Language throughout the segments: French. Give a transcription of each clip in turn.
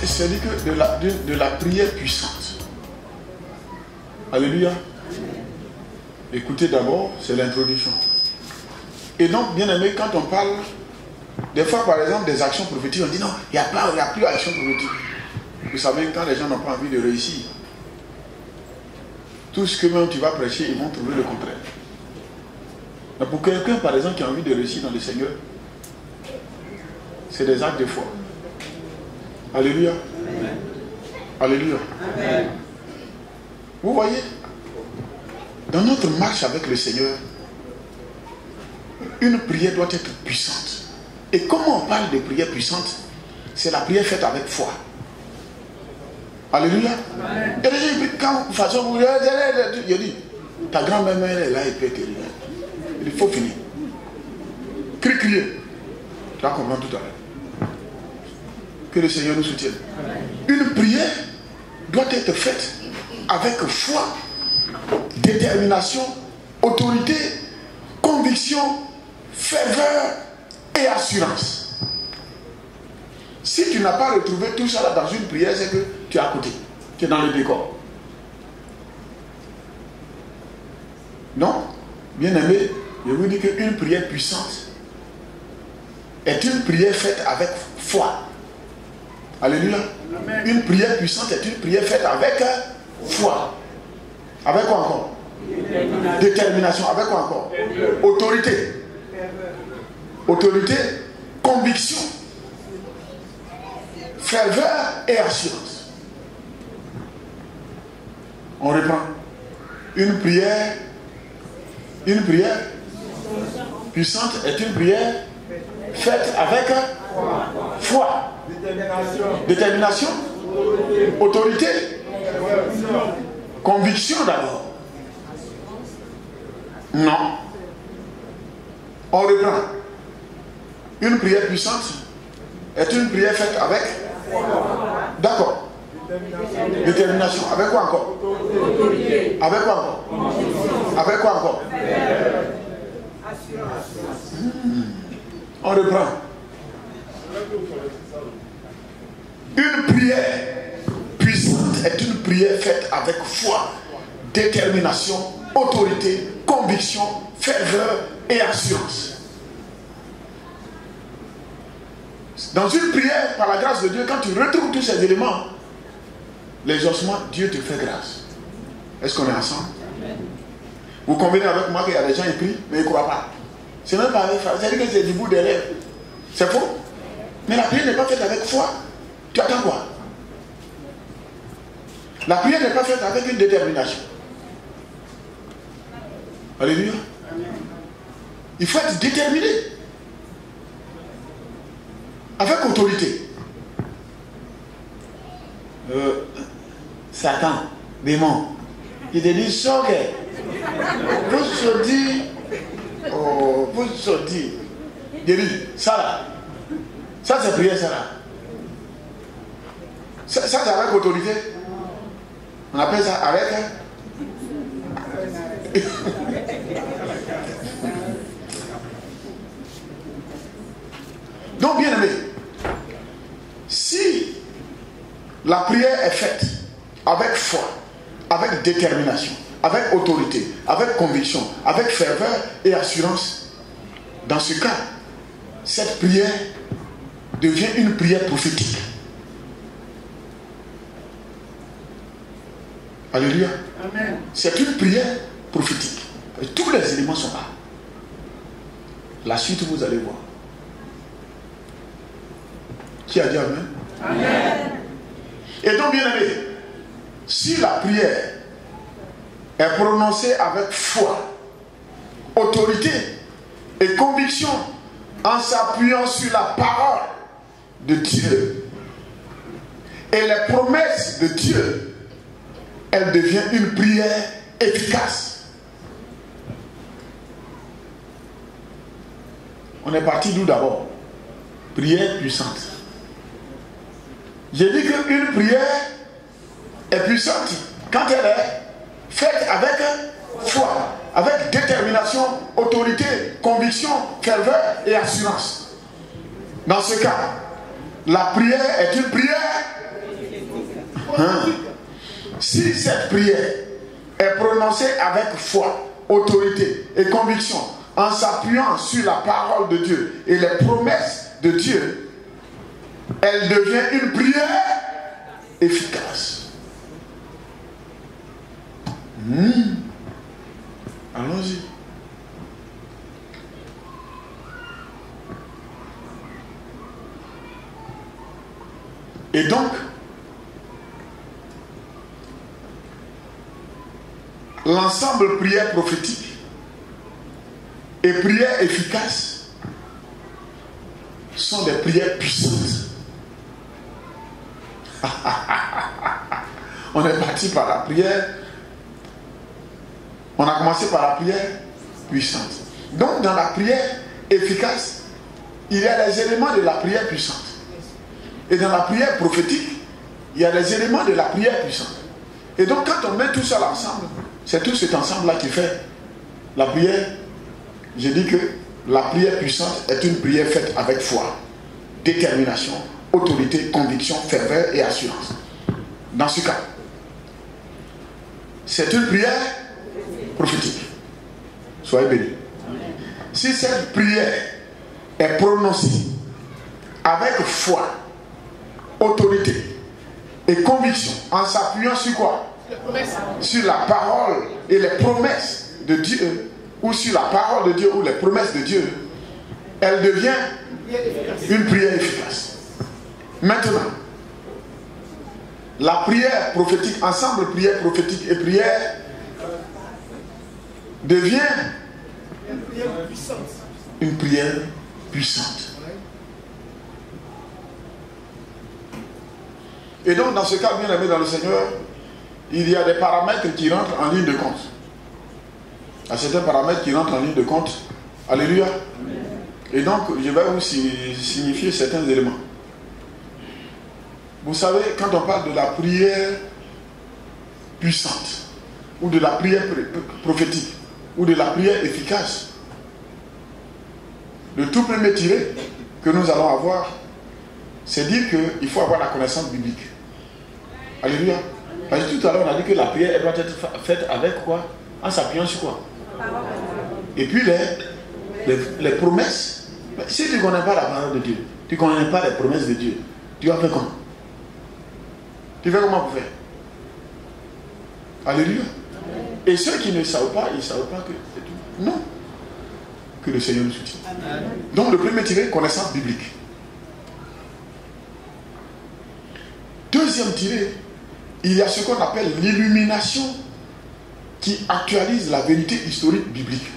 C'est-à-dire que de la prière puissante. Alléluia. Écoutez d'abord, c'est l'introduction. Et donc, bien aimé, quand on parle, des fois par exemple des actions prophétiques, on dit non, il n'y a plus d'action prophétique. Vous savez, quand les gens n'ont pas envie de réussir, tout ce que même tu vas prêcher, ils vont trouver le contraire. Mais pour quelqu'un par exemple qui a envie de réussir dans le Seigneur, c'est des actes de foi. Alléluia. Amen. Alléluia. Amen. Vous voyez, dans notre marche avec le Seigneur, une prière doit être puissante. Et comment on parle de prière puissante? C'est la prière faite avec foi. Alléluia. Amen. Et les gens, quand de façon, vous je dis, ta grand-mère elle est là et peut être là. Il faut finir. Crier. Tu vas comprendre tout à l'heure. Que le Seigneur nous soutienne. Amen. Une prière doit être faite avec foi, détermination, autorité, conviction, ferveur et assurance. Si tu n'as pas retrouvé tout ça là dans une prière, c'est que tu es à côté. Tu es dans le décor. Non, bien aimé, je vous dis qu'une prière puissante est une prière faite avec foi. Alléluia. Amen. Une prière puissante est une prière faite avec foi. Avec quoi encore? Détermination. Avec quoi encore? Autorité. Autorité, conviction, ferveur et assurance. On reprend. Une prière puissante est une prière faite avec foi. Détermination, autorité, conviction d'abord. Non. On reprend. Une prière puissante est une prière faite avec. D'accord. Détermination. Avec quoi encore? Avec quoi encore? Avec quoi encore? On reprend. Une prière puissante est une prière faite avec foi, détermination, autorité, conviction, ferveur et assurance. Dans une prière, par la grâce de Dieu, quand tu retrouves tous ces éléments, l'exaucement, Dieu te fait grâce. Est-ce qu'on est ensemble? Amen. Vous convenez avec moi qu'il y a des gens qui prient, mais ils ne croient pas. C'est même pas avec foi. C'est-à-dire que c'est du bout des lèvres. C'est faux. Mais la prière n'est pas faite avec foi. Tu attends quoi? La prière n'est pas faite avec une détermination. Alléluia. Il faut être déterminé. Avec autorité. Satan, démon, il te dit choqué. Vous se dit, vous se dit, il dit, ça là, ça c'est prière, ça là. Ça c'est avec autorité. On appelle ça avec. Donc bien aimé, si la prière est faite avec foi, avec détermination, avec autorité, avec conviction, avec ferveur et assurance, dans ce cas, cette prière devient une prière prophétique. Alléluia. Amen. C'est une prière prophétique. Et tous les éléments sont là. La suite, vous allez voir. Qui a dit Amen? Amen. Et donc, bien aimé, si la prière est prononcée avec foi, autorité et conviction, en s'appuyant sur la parole de Dieu et les promesses de Dieu, elle devient une prière efficace. On est parti d'où d'abord? Prière puissante. J'ai dit qu'une prière est puissante quand elle est faite avec foi, avec détermination, autorité, conviction, ferveur et assurance. Dans ce cas, la prière est une prière Si cette prière est prononcée avec foi, autorité et conviction, en s'appuyant sur la parole de Dieu et les promesses de Dieu, elle devient une prière efficace. Allons-y. Et donc, l'ensemble prière prophétique et prière efficace sont des prières puissantes. On est parti par la prière. On a commencé par la prière puissante. Donc dans la prière efficace, il y a les éléments de la prière puissante. Et dans la prière prophétique, il y a les éléments de la prière puissante. Et donc quand on met tout ça ensemble, c'est tout cet ensemble-là qui fait la prière. Je dis que la prière puissante est une prière faite avec foi, détermination, autorité, conviction, ferveur et assurance. Dans ce cas, c'est une prière prophétique. Soyez bénis. Si cette prière est prononcée avec foi, autorité et conviction, en s'appuyant sur quoi? Sur la parole et les promesses de Dieu, ou sur la parole de Dieu ou les promesses de Dieu, elle devient une prière efficace. Maintenant, la prière prophétique, ensemble prière prophétique et prière devient une prière puissante. Et donc dans ce cas, bien aimé dans le Seigneur, il y a des paramètres qui rentrent en ligne de compte. Il y a certains paramètres qui rentrent en ligne de compte. Alléluia. Et donc je vais vous signifier certains éléments. Vous savez, quand on parle de la prière puissante, ou de la prière prophétique, ou de la prière efficace, le tout premier tiré que nous allons avoir, c'est dire qu'il faut avoir la connaissance biblique. Alléluia. Parce que tout à l'heure, on a dit que la prière elle doit être faite avec quoi? En s'appuyant sur quoi? Et puis les promesses. Si tu ne connais pas la parole de Dieu, tu ne connais pas les promesses de Dieu, tu vas faire comment? Tu fais comment pour faire? Alléluia. Et ceux qui ne savent pas, ils ne savent pas que c'est tout. Non. Que le Seigneur nous soutienne. Donc le premier tiré, connaissance biblique. Deuxième tiré, il y a ce qu'on appelle l'illumination qui actualise la vérité historique biblique.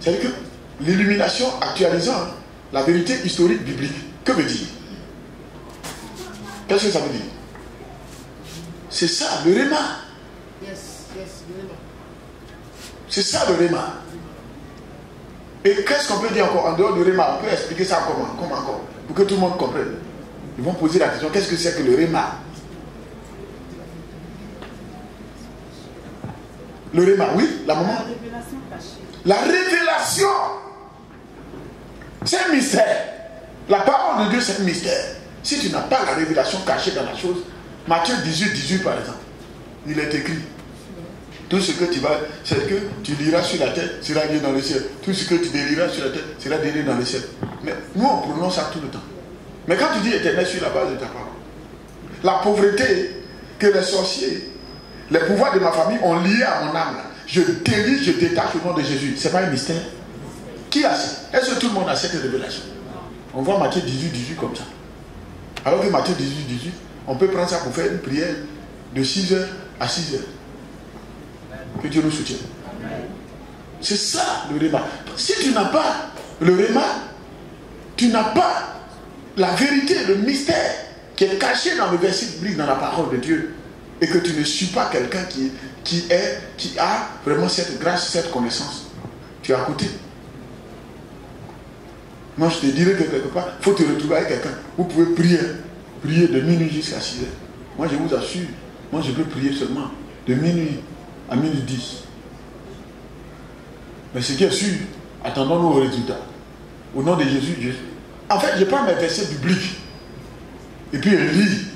C'est-à-dire que l'illumination actualisant la vérité historique biblique, que veut dire? Qu'est-ce que ça veut dire? C'est ça, le réma. C'est ça le réma. Et qu'est-ce qu'on peut dire encore en dehors du réma? On peut expliquer ça comment encore? Pour que tout le monde comprenne. Ils vont poser la question, qu'est-ce que c'est que le réma? Le réma, oui, la maman. La révélation cachée. La révélation, c'est un mystère. La parole de Dieu, c'est un mystère. Si tu n'as pas la révélation cachée dans la chose, Matthieu 18 par exemple, il est écrit, tout ce que tu vas, c'est que tu liras sur la tête, sera lié dans le ciel. Tout ce que tu délieras sur la tête, sera délié dans le ciel. Mais nous, on prononce ça tout le temps. Mais quand tu dis éternel sur la base de ta parole, la pauvreté que les sorciers, les pouvoirs de ma famille ont lié à mon âme, je délie, je détache au nom de Jésus. C'est pas un mystère? Qui a ça? Est-ce que tout le monde a cette révélation? On voit Matthieu 18 comme ça. Alors que Matthieu 18, on peut prendre ça pour faire une prière de 6h à 6h. Que Dieu nous soutienne. C'est ça le réma. Si tu n'as pas le réma, tu n'as pas la vérité, le mystère qui est caché dans le verset biblique, dans la parole de Dieu, et que tu ne suis pas quelqu'un qui a vraiment cette grâce, cette connaissance, tu es à côté. Moi je te dirais que quelque part, il faut te retrouver avec quelqu'un. Vous pouvez prier de minuit jusqu'à 6h. Moi je vous assure, moi je peux prier seulement de minuit à minuit 10. Mais ce qui est sûr, attendons-nous aux résultats. Au nom de Jésus, en fait, je prends mes versets bibliques et puis je lis.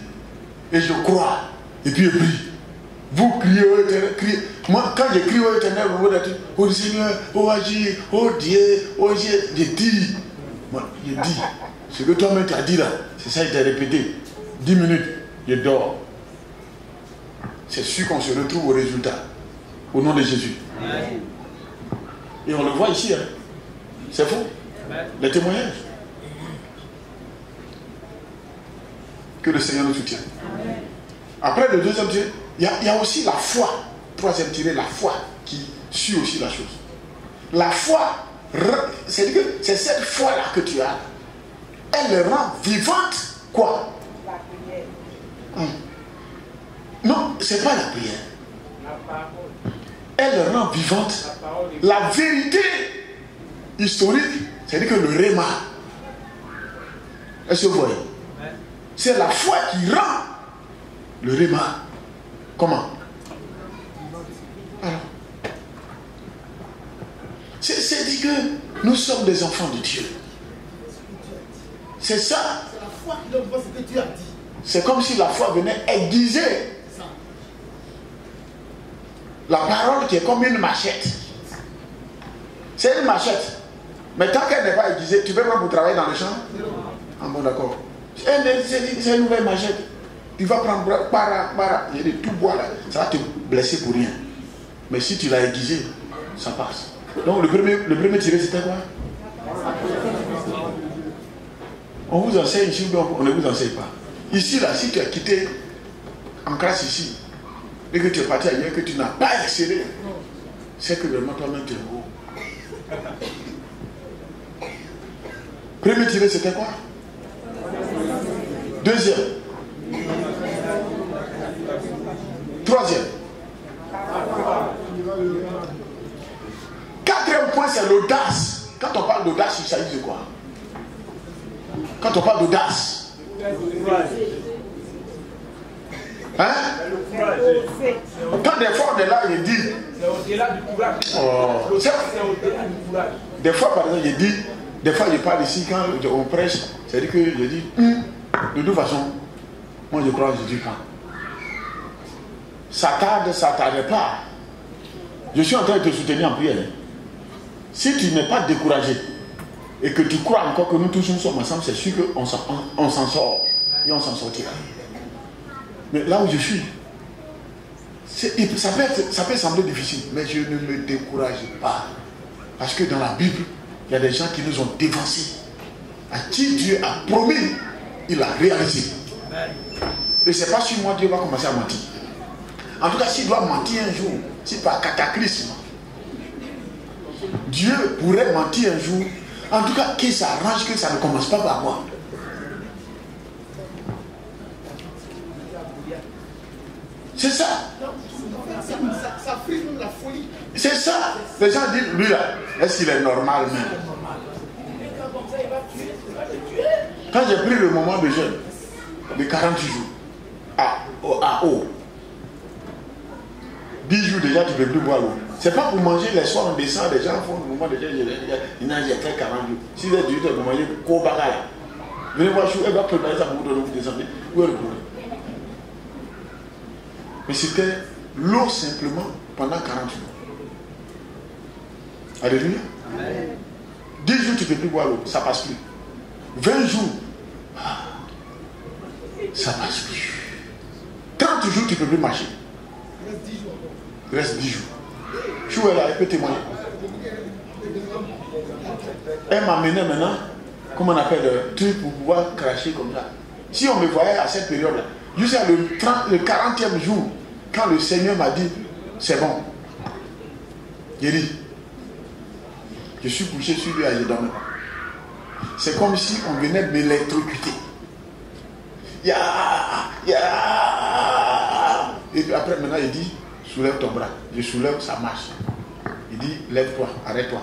et je crois. Et puis je prie. Vous criez au Éternel, criez. Moi, quand je crie au Éternel, vous dites, oh Seigneur, oh agis, oh Dieu, oh Dieu, je dis. Moi, je dis. Ce que toi-même tu as dit là, c'est ça que tu as répété. 10 minutes, je dors. C'est sûr qu'on se retrouve au résultat. Au nom de Jésus. Et on le voit ici. Hein. C'est faux. Les témoignages. Que le Seigneur nous soutienne. Après le deuxième tiré, il y a aussi la foi. Troisième tiré, la foi qui suit aussi la chose. La foi, c'est cette foi-là que tu as. Elle rend vivante quoi? La prière. Non, c'est pas la prière. La parole. Elle rend vivante la vérité historique, c'est-à-dire que le réma. Est-ce que vous voyez? C'est la foi qui rend le réma. Comment? Alors, c'est dit que nous sommes des enfants de Dieu. C'est ça. C'est la foi qui donne ce que Dieu a dit. C'est comme si la foi venait aiguiser la parole qui est comme une machette. C'est une machette. Mais tant qu'elle n'est pas aiguisée, tu peux pas pour travailler dans le champ? Ah bon, d'accord. C'est une nouvelle machette. Tu vas prendre il y a des tout bois là. Ça va te blesser pour rien. Mais si tu l'as aiguisé, ça passe. Donc le premier tiré, c'était quoi? On vous enseigne ici, on ne vous enseigne pas. Ici, là, si tu as quitté en classe ici, et que tu es parti ailleurs, que tu n'as pas excellé, c'est que vraiment toi-même tu es beau. Premier tiré, c'était quoi? Deuxième. Troisième. Quatrième point, c'est l'audace. Quand on parle d'audace, il s'agit de quoi? Quand on parle d'audace. Hein? Quand des fois on est là, il dit. C'est au-delà du courage. Oh, c'est au-delà du courage. Des fois, par exemple, je dis, des fois je parle ici, quand on prêche, c'est-à-dire que je dis, de toute façon, moi je crois que je dis pas. Ça tarde pas. Je suis en train de te soutenir en prière. Si tu n'es pas découragé et que tu crois encore que nous tous nous sommes ensemble, c'est sûr qu'on s'en sort et on s'en sortira. Mais là où je suis, ça peut sembler difficile, mais je ne me décourage pas. Parce que dans la Bible, il y a des gens qui nous ont dévancés. À qui Dieu a promis, il a réalisé. Et c'est pas sur moi Dieu va commencer à mentir. En tout cas, s'il doit mentir un jour, si par cataclysme, Dieu pourrait mentir un jour. En tout cas, qu'il s'arrange que ça ne commence pas par moi. C'est ça. Ça frise même la folie. C'est ça. Les gens disent, lui là, est-ce qu'il est normal même? Quand j'ai pris le moment de jeûne, de 40 jours, à eau, 10 jours déjà, tu ne peux plus boire l'eau. C'est pas pour manger les soirs, on descend, les gens font le moment de jeûne, il n'a j'ai fait 40 jours. Si vous êtes 18 heures, vous mangez Kobaga là. Venez voir, elle va préparer ça pour vous donner, vous descendez. Où est le problème? Mais c'était l'eau simplement pendant 40 jours. Alléluia. 10 jours, tu ne peux plus boire l'eau, ça ne passe plus. 20 jours, ça ne passe plus. 30 jours, tu ne peux plus marcher. Il reste 10 jours. Chou est là, elle peut témoigner. Elle m'amenait maintenant, comment on appelle, le truc pour pouvoir cracher comme ça. Si on me voyait à cette période-là, jusqu'à le 40e jour, quand le Seigneur m'a dit, c'est bon. J'ai dit, je suis couché sur lui et je dormais. C'est comme si on venait de m'électrocuter. Et puis après, maintenant, il dit, soulève ton bras. Je soulève, ça marche. Il dit, lève-toi, arrête-toi.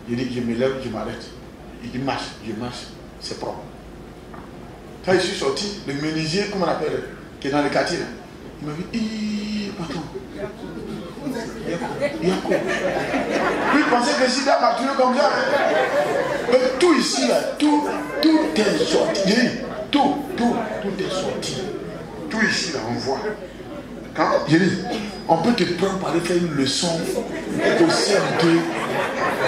Je dis, je me lève, je m'arrête. Il dit, marche, je marche, c'est propre. Quand je suis sorti, le menuisier, comment on appelle, qui est dans le quartier, là, il m'a dit, patron, il y a quoi? Lui, il pensait que si tu as maturé comme ça, mais tout ici, là, tout est sorti. Tout est sorti. Tout ici, là, on voit. Quand, j'ai dit, on peut te prendre pour aller faire une leçon au CM2.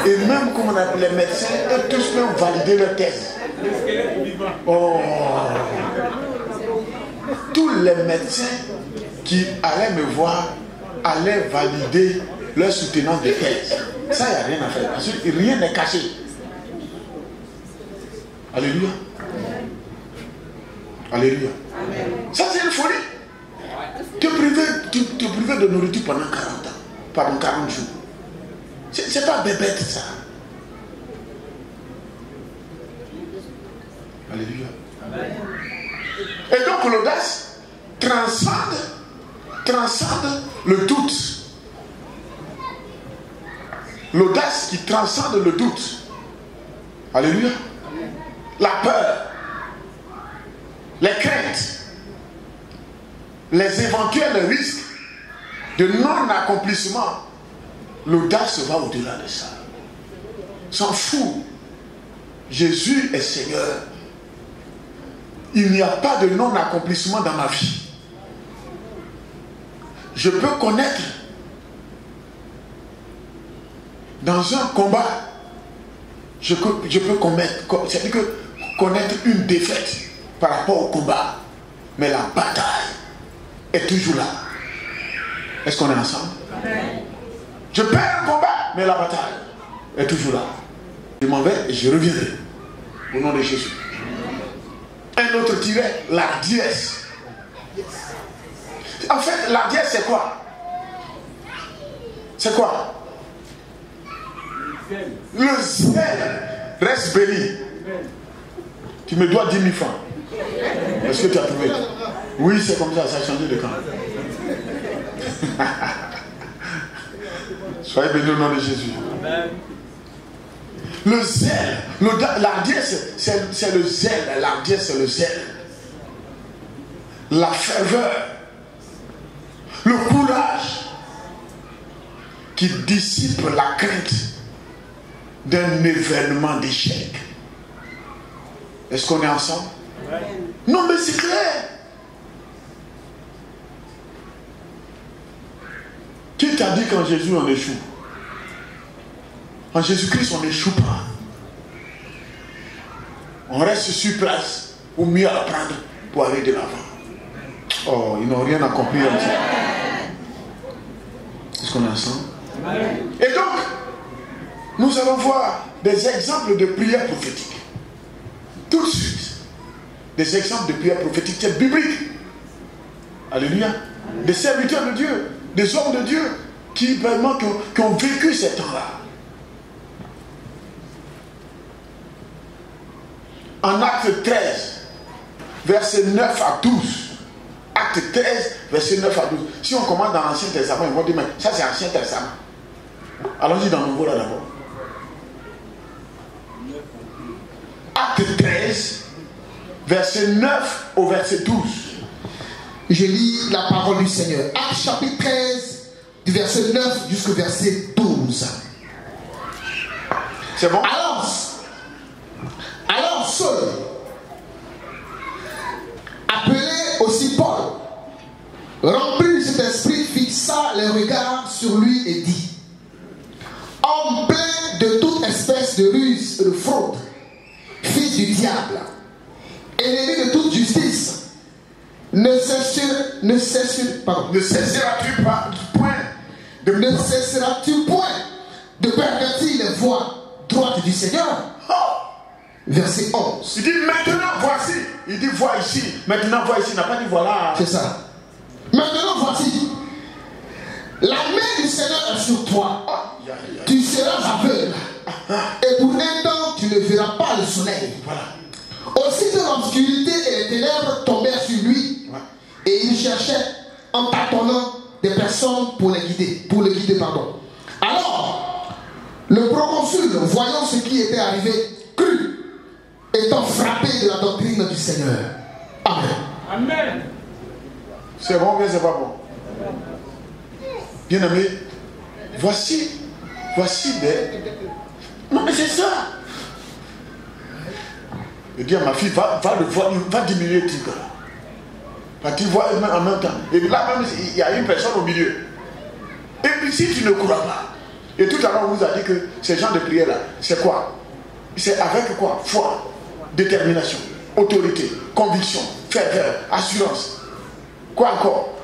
Et même comme on a les médecins, eux tous peuvent valider leur thèse. Oh. Tous les médecins qui allaient me voir allaient valider leur soutenance de thèse. Ça, il n'y a rien à faire. Parce que rien n'est caché. Alléluia. Alléluia. Ça, c'est une folie. Te priver de nourriture pendant 40 ans. Pendant 40 jours. C'est pas bébête, ça. Alléluia. Et donc, l'audace transcende le doute. L'audace qui transcende le doute. Alléluia. La peur, les craintes, les éventuels risques de non-accomplissement. L'audace va au-delà de ça. S'en fout. Jésus est Seigneur. Il n'y a pas de non-accomplissement dans ma vie. Je peux connaître dans un combat, je peux connaître une défaite par rapport au combat, mais la bataille est toujours là. Est-ce qu'on est ensemble? Je perds un combat, mais la bataille est toujours là. Je m'en vais et je reviendrai. Au nom de Jésus. Un autre tiret, l'ardiesse. En fait, l'ardiesse, c'est quoi? C'est quoi? Le zèle reste béni. Tu me dois 10 000 francs. Est-ce que tu as trouvé? Oui, c'est comme ça, ça a changé de camp. Soyez bénis au nom de Jésus. Le zèle, l'ardiesse, c'est le zèle. L'ardiesse, c'est le zèle. La ferveur, le courage qui dissipe la crainte d'un événement d'échec. Est-ce qu'on est ensemble? Non, mais c'est clair. Qui t'a dit qu'en Jésus on échoue? En Jésus-Christ on n'échoue pas. On reste sur place pour mieux apprendre pour aller de l'avant. Oh, ils n'ont rien accompli comme ça. Est-ce qu'on est ensemble? Et donc, nous allons voir des exemples de prières prophétiques. Tout de suite. Des exemples de prières prophétiques, c'est biblique. Alléluia. Des serviteurs de Dieu, des hommes de Dieu qui vraiment qui ont vécu ces temps-là. En Acte 13, versets 9 à 12. Acte 13, versets 9 à 12. Si on commence dans l'Ancien Testament, ils vont dire, mais ça c'est l'Ancien Testament. Allons-y dans le Nouveau là d'abord. Acte 13, verset 9 au verset 12. Je lis la parole du Seigneur. Acte chapitre 13, du verset 9 jusqu'au verset 12. C'est bon? Alors Saul, appelé aussi Paul, rempli de cet esprit, fixa les regards sur lui et dit: homme plein de toute espèce de ruse et de fraude, fils du diable, ennemi de toute justice, ne cesseras-tu point de pervertir les voies droites du Seigneur? Verset 11. Il dit maintenant voici. Il dit vois ici. Maintenant vois ici. Il n'a pas dit voilà. C'est ça. Maintenant voici. La main du Seigneur est sur toi. Tu seras aveugle. Et pour un temps, tu ne verras pas le soleil. Voilà. Aussitôt l'obscurité et les ténèbres tombèrent sur lui. Ouais. Et il cherchait en tâtonnant des personnes pour le guider. Alors, le proconsul, voyant ce qui était arrivé, crut, étant frappé de la doctrine du Seigneur. Amen. Amen. C'est bon, mais c'est pas bon. Bien aimé, voici des... Non mais c'est ça. Je dis à ma fille, va le voir, va diminuer le tigre. Parce que tu vois en même temps. Et là même, il y a une personne au milieu. Et puis si tu ne crois pas, et tout à l'heure on vous a dit que ces gens de prière là, c'est quoi? C'est avec quoi? Foi, détermination, autorité, conviction, ferveur, assurance. Quoi encore?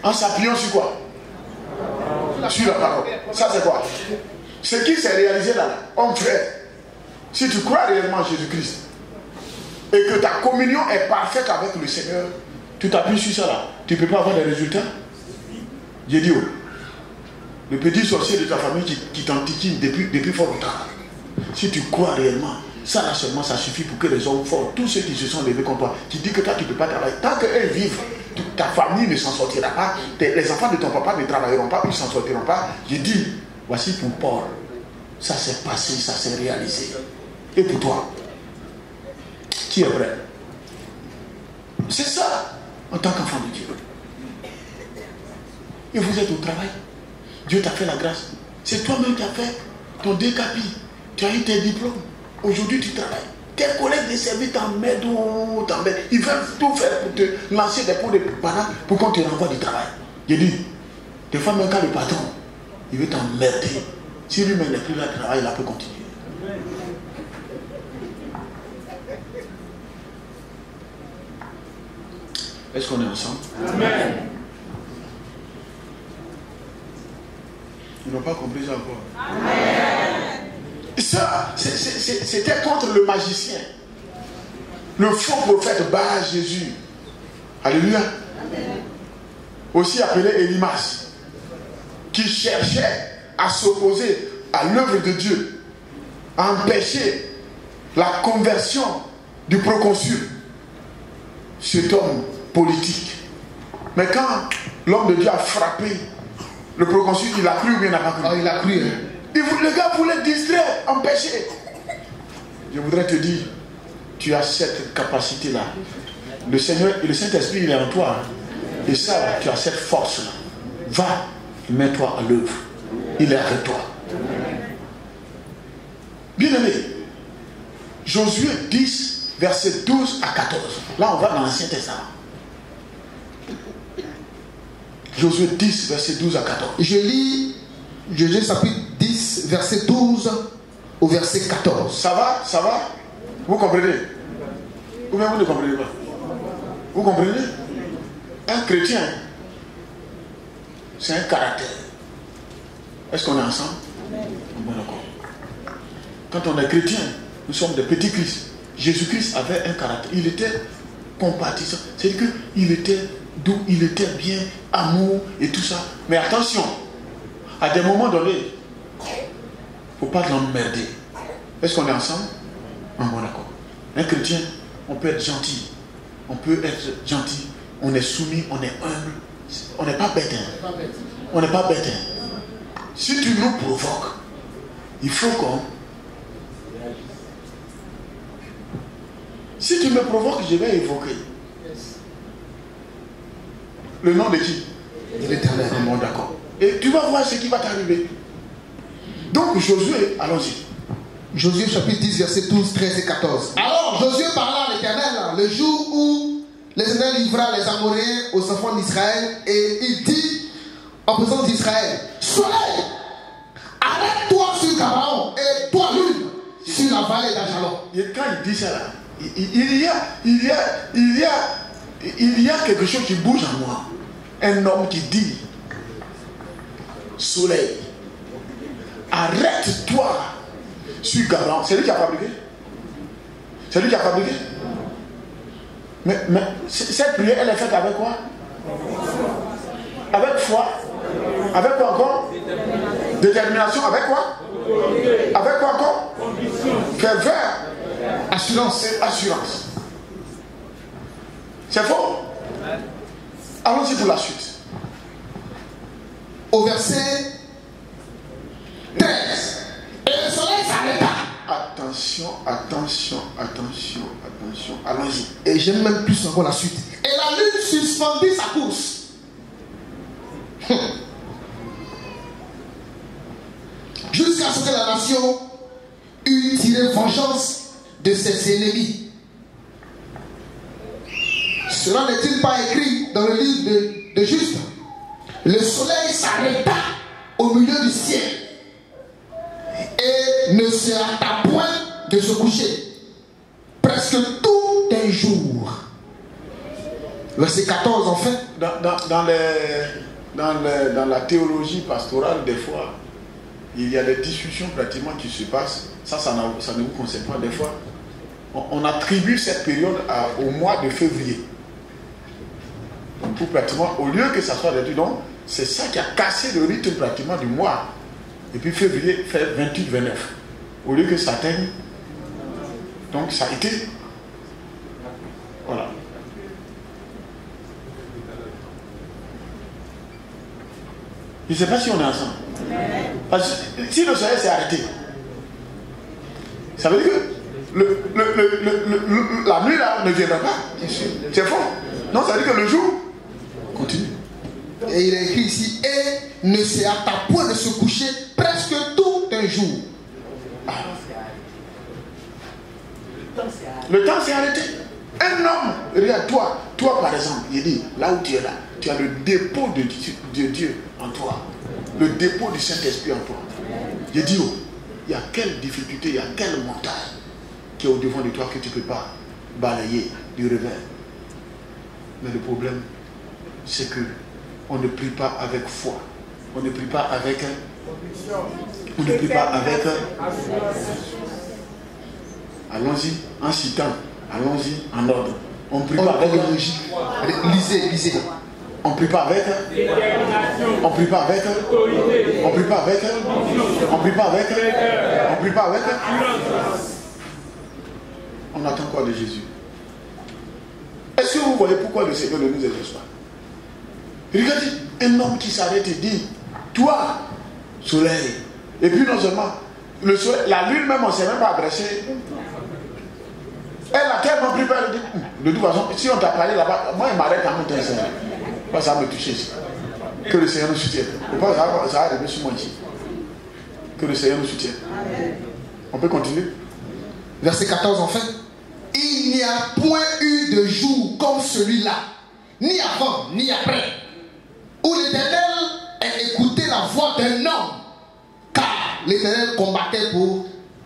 En s'appuyant sur quoi? Sur la parole. Ça c'est quoi? Ce qui s'est réalisé là, homme frère, si tu crois réellement en Jésus-Christ et que ta communion est parfaite avec le Seigneur, tu t'appuies sur ça là, tu ne peux pas avoir des résultats. J'ai dit, oh, le petit sorcier de ta famille qui t'enquiquine depuis fort longtemps, si tu crois réellement, ça là seulement ça suffit pour que les hommes forts, tous ceux qui se sont levés contre toi, qui disent que toi tu ne peux pas travailler, tant qu'eux vivent, ta famille ne s'en sortira pas, les enfants de ton papa ne travailleront pas, ils ne s'en sortiront pas. J'ai dit, voici pour Paul, ça s'est passé, ça s'est réalisé. Et pour toi, qui est vrai? C'est ça, en tant qu'enfant de Dieu. Et vous êtes au travail, Dieu t'a fait la grâce, c'est toi-même qui as fait ton décapi, tu as eu tes diplômes, aujourd'hui tu travailles. Tes collègues de service t'emmènent, ils veulent tout faire pour te lancer des pots de banane pour qu'on te renvoie du travail. J'ai dit, des fois même quand le patron, il veut t'emmerder, si lui-même n'est plus là, le travail, il peut continuer. Est-ce qu'on est ensemble? Amen. Ils n'ont pas compris ça encore. Amen. Ça, c'était contre le magicien, le faux prophète Bar Jésus. Alléluia. Amen. Aussi appelé Elimas, qui cherchait à s'opposer à l'œuvre de Dieu, à empêcher la conversion du proconsul, cet homme politique. Mais quand l'homme de Dieu a frappé le proconsul, il a cru ou bien il n'a pas cru? Il a cru. Le gars voulait distraire, empêcher. Je voudrais te dire, tu as cette capacité-là. Le Seigneur et le Saint-Esprit, il est en toi. Et ça, tu as cette force-là. Va, mets-toi à l'œuvre. Il est avec toi. Bien aimé, Josué 10, verset 12 à 14. Là, on va dans l'Ancien Testament. Josué 10, verset 12 à 14. Je lis Josué chapitre 10, verset 12 au verset 14. Ça va? Ça va? Vous comprenez? Ou bien vous ne comprenez pas? Vous comprenez? Un chrétien, c'est un caractère. Est-ce qu'on est ensemble? Bon, d'accord. Quand on est chrétien, nous sommes des petits Christ. Jésus-Christ avait un caractère. Il était compatissant. C'est-à-dire qu'il était doux, il était bien, amour et tout ça. Mais attention, à des moments donnés, il ne faut pas l'emmerder. Est-ce qu'on est ensemble? Bon, d'accord. Un chrétien, on peut être gentil. On peut être gentil. On est soumis, on est humble. On n'est pas bête. Hein? On n'est pas bête. Hein? Si tu nous provoques, il faut qu'on... Si tu me provoques, je vais évoquer le nom de qui? De l'Éternel. Bon, d'accord. Et tu vas voir ce qui va t'arriver. Donc Josué, allons-y. Josué chapitre 10, verset 12, 13 et 14. Alors Josué parla à l'Éternel le jour où l'Éternel livra les Amoréens aux enfants d'Israël, et il dit en présence d'Israël: Soleil, arrête-toi sur Gabaon, et toi lune sur la vallée d'Ajalon. Et quand il dit ça là, il y a quelque chose qui bouge en moi. Un homme qui dit: Soleil, arrête-toi sur Gabaon. C'est lui qui a fabriqué. C'est lui qui a fabriqué. Mais cette prière, elle est faite avec quoi? Avec foi. Avec quoi encore? Détermination. Avec quoi? Avec quoi encore? Ferveur. Assurance. Assurance. C'est faux. Allons-y pour la suite. Au verset 13. Et le soleil s'arrêta. Attention, attention, attention, attention. Allons-y. Et j'aime même plus encore la suite. Et la lune suspendit sa course. Jusqu'à ce que la nation eût tiré vengeance de ses ennemis. Cela n'est-il pas écrit dans le livre de Juste? Le soleil s'arrêta au milieu du ciel et ne se hâta point de se coucher presque tout un jour. Verset 14 en fait. Dans la théologie pastorale, des fois, il y a des discussions pratiquement qui se passent. Ça ne vous concerne pas. Des fois, on attribue cette période au mois de février. Pour pratiquement, au lieu que ça soit réduit, donc c'est ça qui a cassé le rythme pratiquement du mois. Et puis février fait 28-29. Au lieu que ça atteigne. Donc ça a été. Voilà. Je ne sais pas si on est ensemble. Parce que si le soleil s'est arrêté, ça veut dire que la nuit là ne viendra pas. C'est faux. Non, ça veut dire que le jour continue. Et il est écrit ici, et ne se hâta point de se coucher presque tout un jour. Ah. Le temps s'est arrêté. Un homme, regarde toi par exemple, il dit, là où tu es là, tu as le dépôt de Dieu en toi, le dépôt du Saint-Esprit en toi. Je dis, oh, il y a quelle difficulté, il y a quelle montagne qui est au devant de toi que tu ne peux pas balayer du revers. Mais le problème, c'est que on ne prie pas avec foi, on ne prie pas avec allons-y en citant, allons-y en ordre. On ne prie pas avec logique. Lisez. On ne prie pas avec. On ne prie pas avec. On ne prie pas avec. On ne prie pas avec. On ne prie pas avec. On attend quoi de Jésus? Est-ce que vous voyez pourquoi le Seigneur ne nous exauce pas? Regardez, un homme qui s'arrête et dit, toi, soleil. Et puis non seulement, le soleil, la lune même, on ne s'est même pas adressé. Elle a tellement pris peur, elle dit, de toute façon, si on t'a parlé là-bas, moi il m'arrête à mon temps. Ça va me toucher ici. Que le Seigneur nous soutienne. Ça va arriver sur moi ici. Que le Seigneur nous soutienne. On peut continuer. Verset 14 en fait. Il n'y a point eu de jour comme celui-là, ni avant, ni après, où l'Éternel ait écouté la voix d'un homme, car l'Éternel combattait pour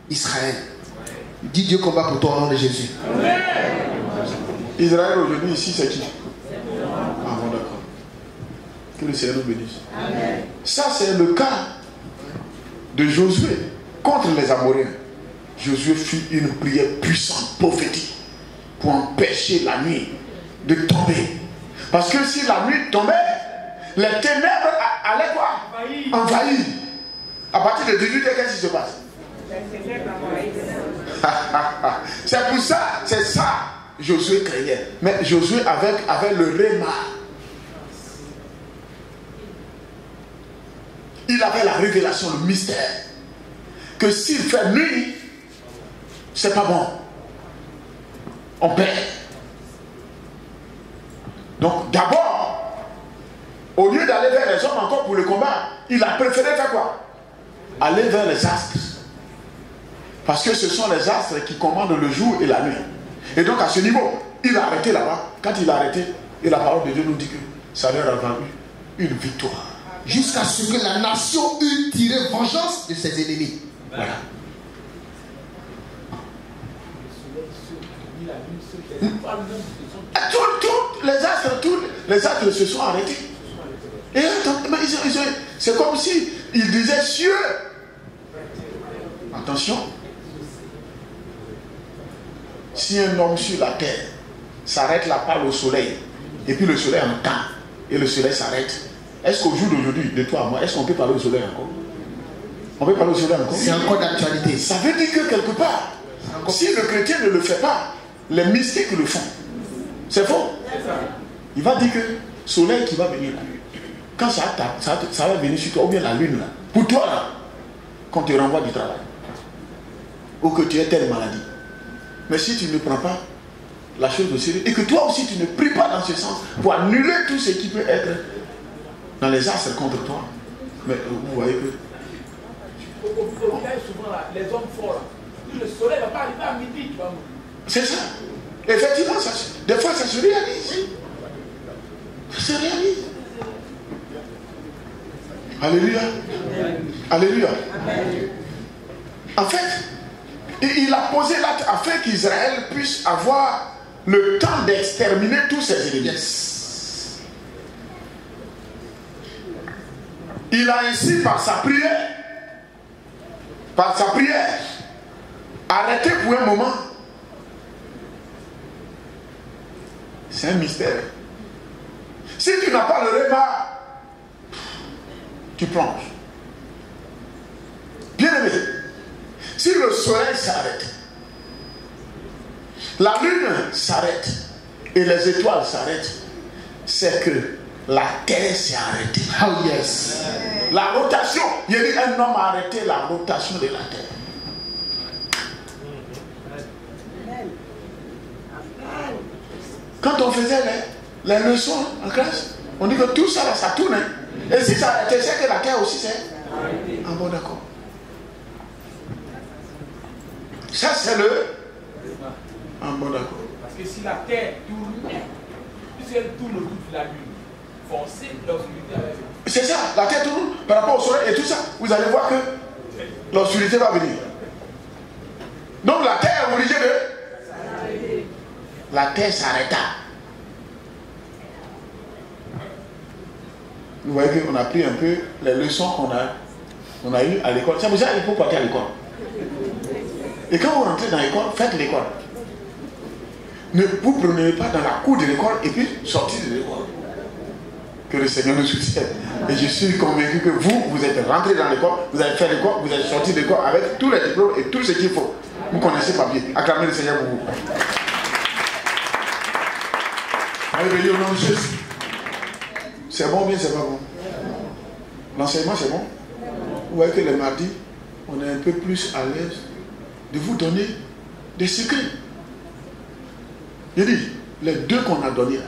Israël. Dis Dieu combat pour toi au nom de Jésus. Amen. Israël aujourd'hui ici c'est qui? Ah bon, d'accord. Que le Seigneur nous bénisse. Amen. Ça c'est le cas de Josué contre les Amoréens. Josué fit une prière puissante, prophétique, pour empêcher la nuit de tomber. Parce que si la nuit tombait, les ténèbres allaient quoi? Envahir. À partir de 18h, qu'est-ce qui se passe? C'est pour ça, c'est ça Josué craignait. Mais Josué avec le réma. Il avait la révélation, le mystère. Que s'il fait nuit, c'est pas bon. On perd. Donc d'abord, au lieu d'aller vers les hommes encore pour le combat, il a préféré faire quoi? Aller vers les astres. Parce que ce sont les astres qui commandent le jour et la nuit. Et donc à ce niveau, il a arrêté là-bas. Quand il a arrêté, et la parole de Dieu nous dit que ça leur a valu une victoire. Jusqu'à ce que la nation eût tiré vengeance de ses ennemis. Voilà. Tous les astres se sont arrêtés. Et c'est comme si ils disaient cieux. Attention. Si un homme sur la terre s'arrête la pâle au soleil, et puis le soleil entend, et le soleil s'arrête, est-ce qu'au jour d'aujourd'hui, de toi à moi, est-ce qu'on peut parler au soleil encore? On peut parler au soleil encore? C'est encore d'actualité. Ça veut dire que quelque part, si le chrétien ne le fait pas, les mystiques le font. C'est faux. Il va dire que le soleil qui va venir, quand ça va venir sur toi, ou bien la lune là, pour toi là, quand tu renvoies du travail, ou que tu aies telle maladie. Mais si tu ne prends pas la chose au sérieux, et que toi aussi tu ne pries pas dans ce sens, pour annuler tout ce qui peut être dans les astres contre toi, mais vous voyez que... Au village, souvent, les hommes forts, le soleil ne va pas arriver à midi, tu vas mourir. C'est ça. Effectivement, des fois ça se réalise. Ça se réalise. Alléluia. Alléluia. En fait, il a posé l'acte afin qu'Israël puisse avoir le temps d'exterminer tous ses ennemis. Yes. Il a ainsi, par sa prière, arrêté pour un moment. C'est un mystère. Si tu n'as pas le réma, tu plonges. Bien aimé, si le soleil s'arrête, la lune s'arrête et les étoiles s'arrêtent, c'est que la terre s'est arrêtée. Oh yes. La rotation, il y a dit un homme a arrêté la rotation de la terre. Quand on faisait les leçons en classe, on dit que tout ça là, ça tourne. Et si ça arrêtait, c'est que la terre aussi c'est. Ah bon, d'accord. Ça c'est le. Ah bon, d'accord. Parce que si la terre tourne, puisqu'elle tourne autour de la lune, forcée, l'obscurité avec. C'est ça, la terre tourne par rapport au soleil et tout ça. Vous allez voir que l'obscurité va venir. Donc la terre est obligée de. La terre s'arrêta. Vous voyez qu'on a pris un peu les leçons qu'on a eues à l'école. C'est pour ça qu'il faut partir à l'école. Et quand vous rentrez dans l'école, faites l'école. Ne vous prenez pas dans la cour de l'école et puis sortez de l'école. Que le Seigneur nous soutienne. Et je suis convaincu que vous êtes rentré dans l'école, vous avez fait l'école, vous êtes sorti de l'école avec tous les diplômes et tout ce qu'il faut. Vous connaissez pas bien. Acclamez le Seigneur pour vous. Allez, au nom de Jésus. C'est bon ou bien c'est pas bon? L'enseignement c'est bon? Vous voyez que le mardi, on est un peu plus à l'aise de vous donner des secrets. Je dis, les deux qu'on a donnés là,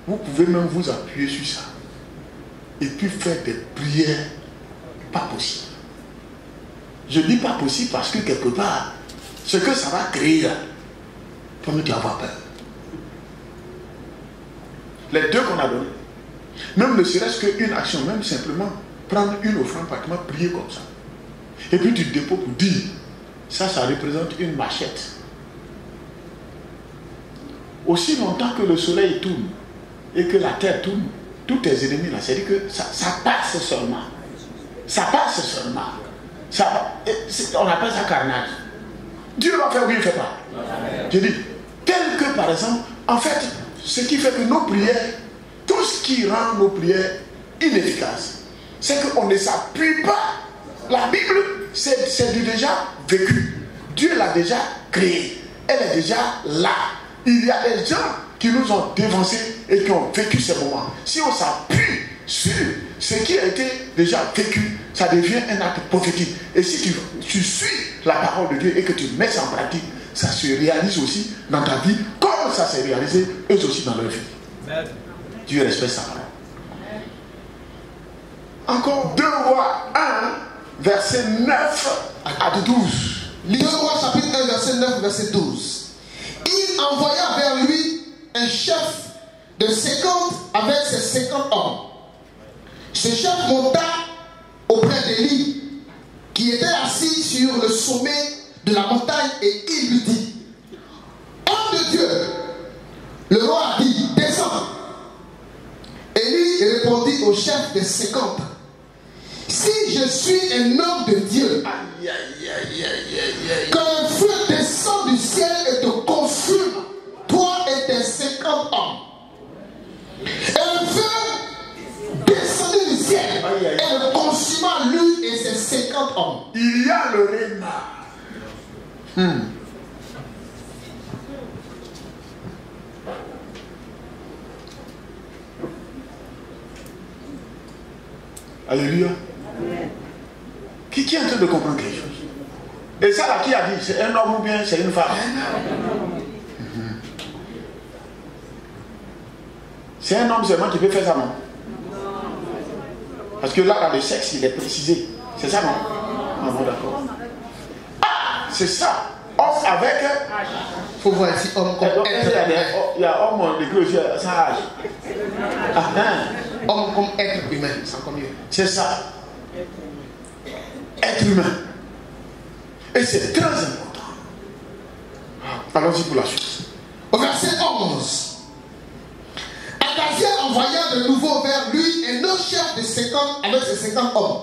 vous pouvez même vous appuyer sur ça. Et puis faire des prières pas possibles. Je dis pas possible parce que quelque part, ce que ça va créer là, toi-même tu vas avoir peur. Les deux qu'on a donnés. Même ne serait-ce qu'une action, même simplement prendre une offrande, pratiquement prier comme ça. Et puis tu déposes pour dire, ça représente une machette. Aussi longtemps que le soleil tourne et que la terre tourne, tous tes ennemis là, c'est-à-dire que ça passe seulement. Ça passe seulement. On appelle ça carnage. Dieu va faire ou il ne fait pas. Je dis, tel que par exemple, en fait, ce qui fait que nos prières, tout ce qui rend nos prières inefficaces, c'est qu'on ne s'appuie pas. La Bible, c'est déjà vécu. Dieu l'a déjà créé. Elle est déjà là. Il y a des gens qui nous ont dévancés et qui ont vécu ces moments. Si on s'appuie sur ce qui a été déjà vécu, ça devient un acte prophétique. Et si tu suis la parole de Dieu et que tu mets ça en pratique, ça se réalise aussi dans ta vie, comme ça s'est réalisé eux aussi dans leur vie. Amen. Dieu respecte sa parole. Encore 2 Rois 1, verset 9 à 12. 2 Rois chapitre 1, verset 9, verset 12. Il envoya vers lui un chef de 50 avec ses 50 hommes. Ce chef monta auprès d'Élie, qui était assis sur le sommet de la montagne, et il lui dit: homme de Dieu, le roi a dit, descends. Élie répondit au chef des 50: si je suis un homme de Dieu, qu'un feu descend du ciel et te consume, toi et tes 50 hommes. Un feu descendit du ciel et le consuma lui et ses 50 hommes. Il y a le réma. Alléluia. Qui est en train de comprendre quelque chose? Et ça là, qui a dit? C'est un homme ou bien c'est une femme? C'est un homme seulement qui peut faire ça, non? Parce que là, le sexe, il est précisé. C'est ça, non? Ah bon, d'accord. Ah, c'est ça. Homme avec. Il faut voir ici homme comme être. Il y a homme décrit aussi sans âge. Homme comme être humain, c'est encore mieux. C'est ça. Être humain. Et c'est très important. Allons-y pour la suite. Au verset 11. Azaziel envoya de nouveau vers lui un autre chef de 50 avec ses 50 hommes.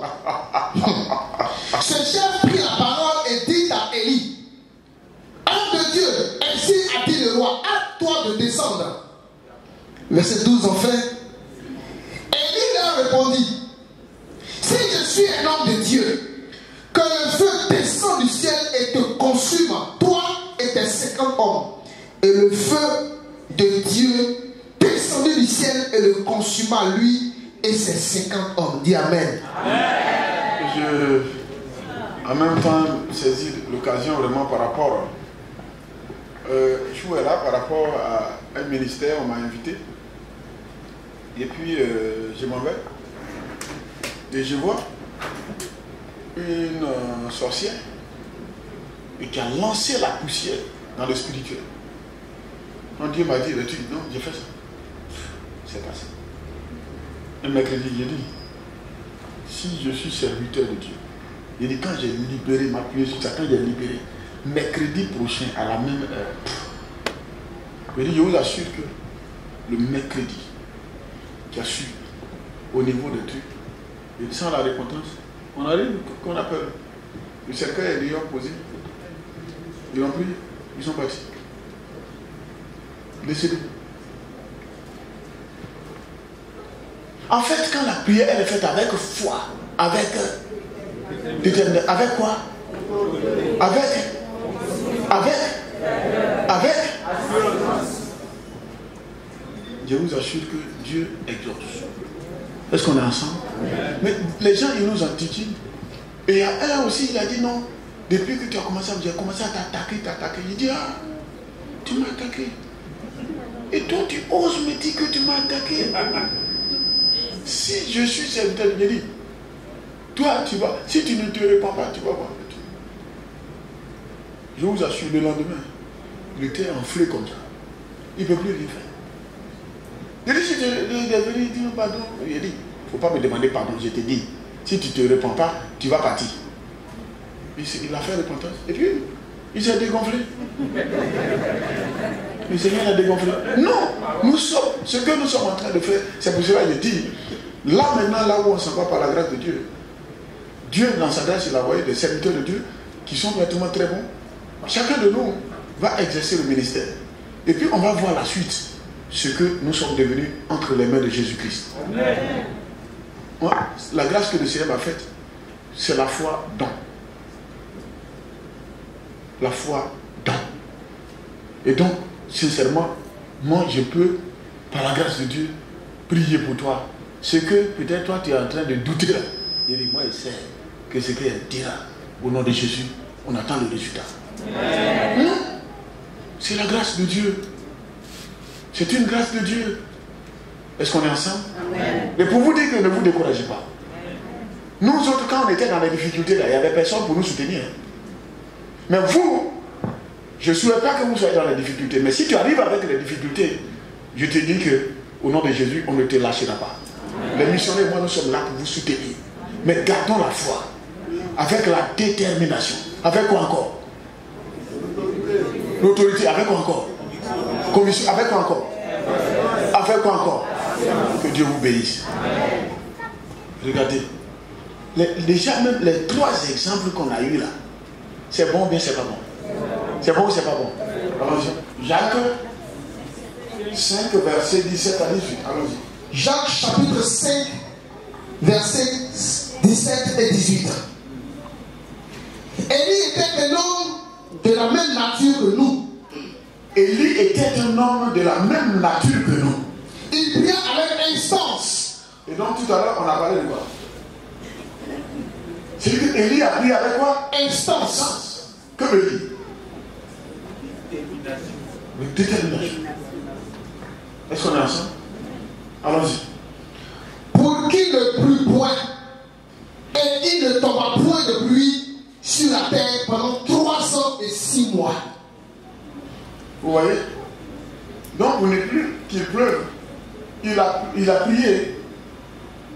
Ce chef prit la parole et dit à Élie: homme de Dieu, ainsi a dit le roi, hâte-toi de descendre. Verset 12 en fait. Élie leur répondit: si je suis un homme de Dieu, que le feu descende du ciel et te consume, toi et tes 50 hommes. Et le feu de Dieu descendu du ciel et le consuma lui et ses 50 hommes. Dis Amen. Je, en même temps, saisis l'occasion vraiment par rapport. Je suis là par rapport à un ministère, on m'a invité. Et puis, je m'en vais. Et je vois une sorcière et qui a lancé la poussière dans le spirituel. Quand Dieu m'a dit, non, j'ai fait ça. C'est passé. Un mercredi, j'ai dit, si je suis serviteur de Dieu, il dit, quand j'ai libéré, m'appuyer sur ça, quand j'ai libéré, mercredi prochain, à la même heure, il dit, je vous assure que le mercredi, qui a su au niveau de Dieu, et sans la repentance, on arrive, qu'on appelle, le cercueil est déjà posé, ils ont pris, ils sont partis. Décédés. En fait, quand la prière elle est faite avec foi, avec quoi? Avec je vous assure que Dieu exauce. Est-ce qu'on est ensemble? Mais les gens, ils nous antiquinent. Et il y a un aussi, il a dit non, depuis que tu as commencé à t'attaquer. Il dit, ah, tu m'as attaqué. Et toi, tu oses me dire que tu m'as attaqué. Si je suis serviteur, je dis, toi, tu vas, si tu ne te répands pas, tu vas voir. Je vous assure, le lendemain, il était enflé comme ça. Il ne peut plus rien faire. Je dis, si tu es venu dire pardon, il dit, il ne faut pas me demander pardon, je te dis, si tu ne te répands pas, tu vas partir. Il a fait repentance. Et puis, il s'est dégonflé. Le Seigneur l'a dégonflé. Non, nous sommes, ce que nous sommes en train de faire, c'est pour cela que je dis, là maintenant, là où on s'en va par la grâce de Dieu, Dieu dans sa grâce, il a envoyé des serviteurs de Dieu qui sont vraiment très bons. Chacun de nous va exercer le ministère. Et puis on va voir la suite, ce que nous sommes devenus entre les mains de Jésus-Christ. La grâce que le Seigneur m'a faite, c'est la foi dans. La foi dans. Et donc, sincèrement, moi je peux, par la grâce de Dieu, prier pour toi. Ce que peut-être toi tu es en train de douter là. Il dit, moi je sais que ce qu'elle dira au nom de Jésus, on attend le résultat. Non, c'est la grâce de Dieu. C'est une grâce de Dieu. Est-ce qu'on est ensemble? Amen. Mais pour vous dire que ne vous découragez pas. Nous autres, quand on était dans les difficultés, là, il n'y avait personne pour nous soutenir. Mais vous, je ne souhaite pas que vous soyez dans les difficultés. Mais si tu arrives avec les difficultés, je te dis que au nom de Jésus, on ne te lâchera pas. Les missionnaires, moi, nous sommes là pour vous soutenir. Mais gardons la foi. Avec la détermination. Avec quoi encore? L'autorité. Avec quoi encore? Commission. Avec quoi encore? Avec quoi encore? Que Dieu vous bénisse. Regardez. Déjà, même les 3 exemples qu'on a eu là, c'est bon ou bien c'est pas bon? C'est bon ou c'est pas bon? Allons-y. Jacques 5, verset 17 à 18. Allons-y. Jacques chapitre 5, verset 17 et 18. Élie était un homme de la même nature que nous. Élie était un homme de la même nature que nous. Il pria avec instance. Et donc tout à l'heure, on a parlé de quoi? C'est que Élie a prié avec quoi? Instance. Que veut dire? Détermination. Est-ce qu'on est ensemble? Allons-y. Pour qu'il ne plût point, et il ne tomba point de pluie sur la terre pendant 306 mois. moi. Vous voyez? Donc vous n'êtes plus qu'il pleuve. Il a prié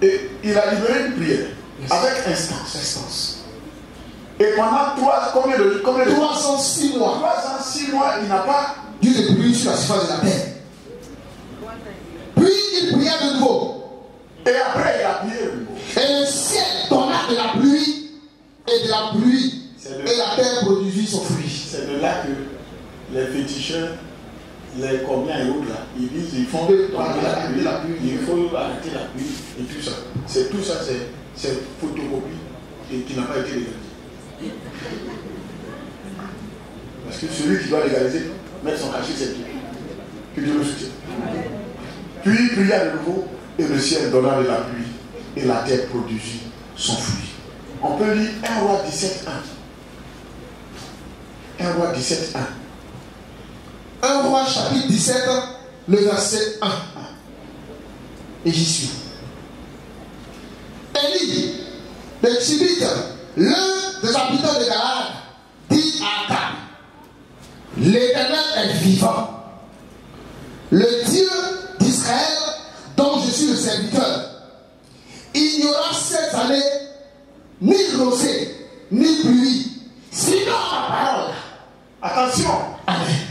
et il a libéré une prière avec instance. Et pendant combien de 306 mois. 306 mois, il n'a pas Dieu de pluie sur la surface de la terre. Puis il pria de nouveau. Et après il a prié de nouveau. Et le ciel donna de la pluie et de la pluie. Et la terre produisit son fruit. C'est de là que les féticheurs, les combien et autres là, ils disent il faut arrêter la pluie, il faut arrêter la pluie et tout ça. C'est tout ça, c'est photocopie et qui n'a pas été légalisé. Parce que celui qui doit légaliser, mettre son cachet, c'est Dieu. Que Dieu le soutienne. Puis il pria de nouveau et le ciel donna de la pluie et la terre produisit son fruit. On peut lire 1 Roi 17:1. 1 Roi 17:1. 1 Roi chapitre 17, le verset 1. Et j'y suis. Élie, le Tibite, l'un des habitants de Galade, dit à Akab, l'Éternel est vivant. Le Dieu d'Israël, dont je suis le serviteur, il n'y aura cette année ni rosée, ni pluie, sinon ma parole. Attention. Amen.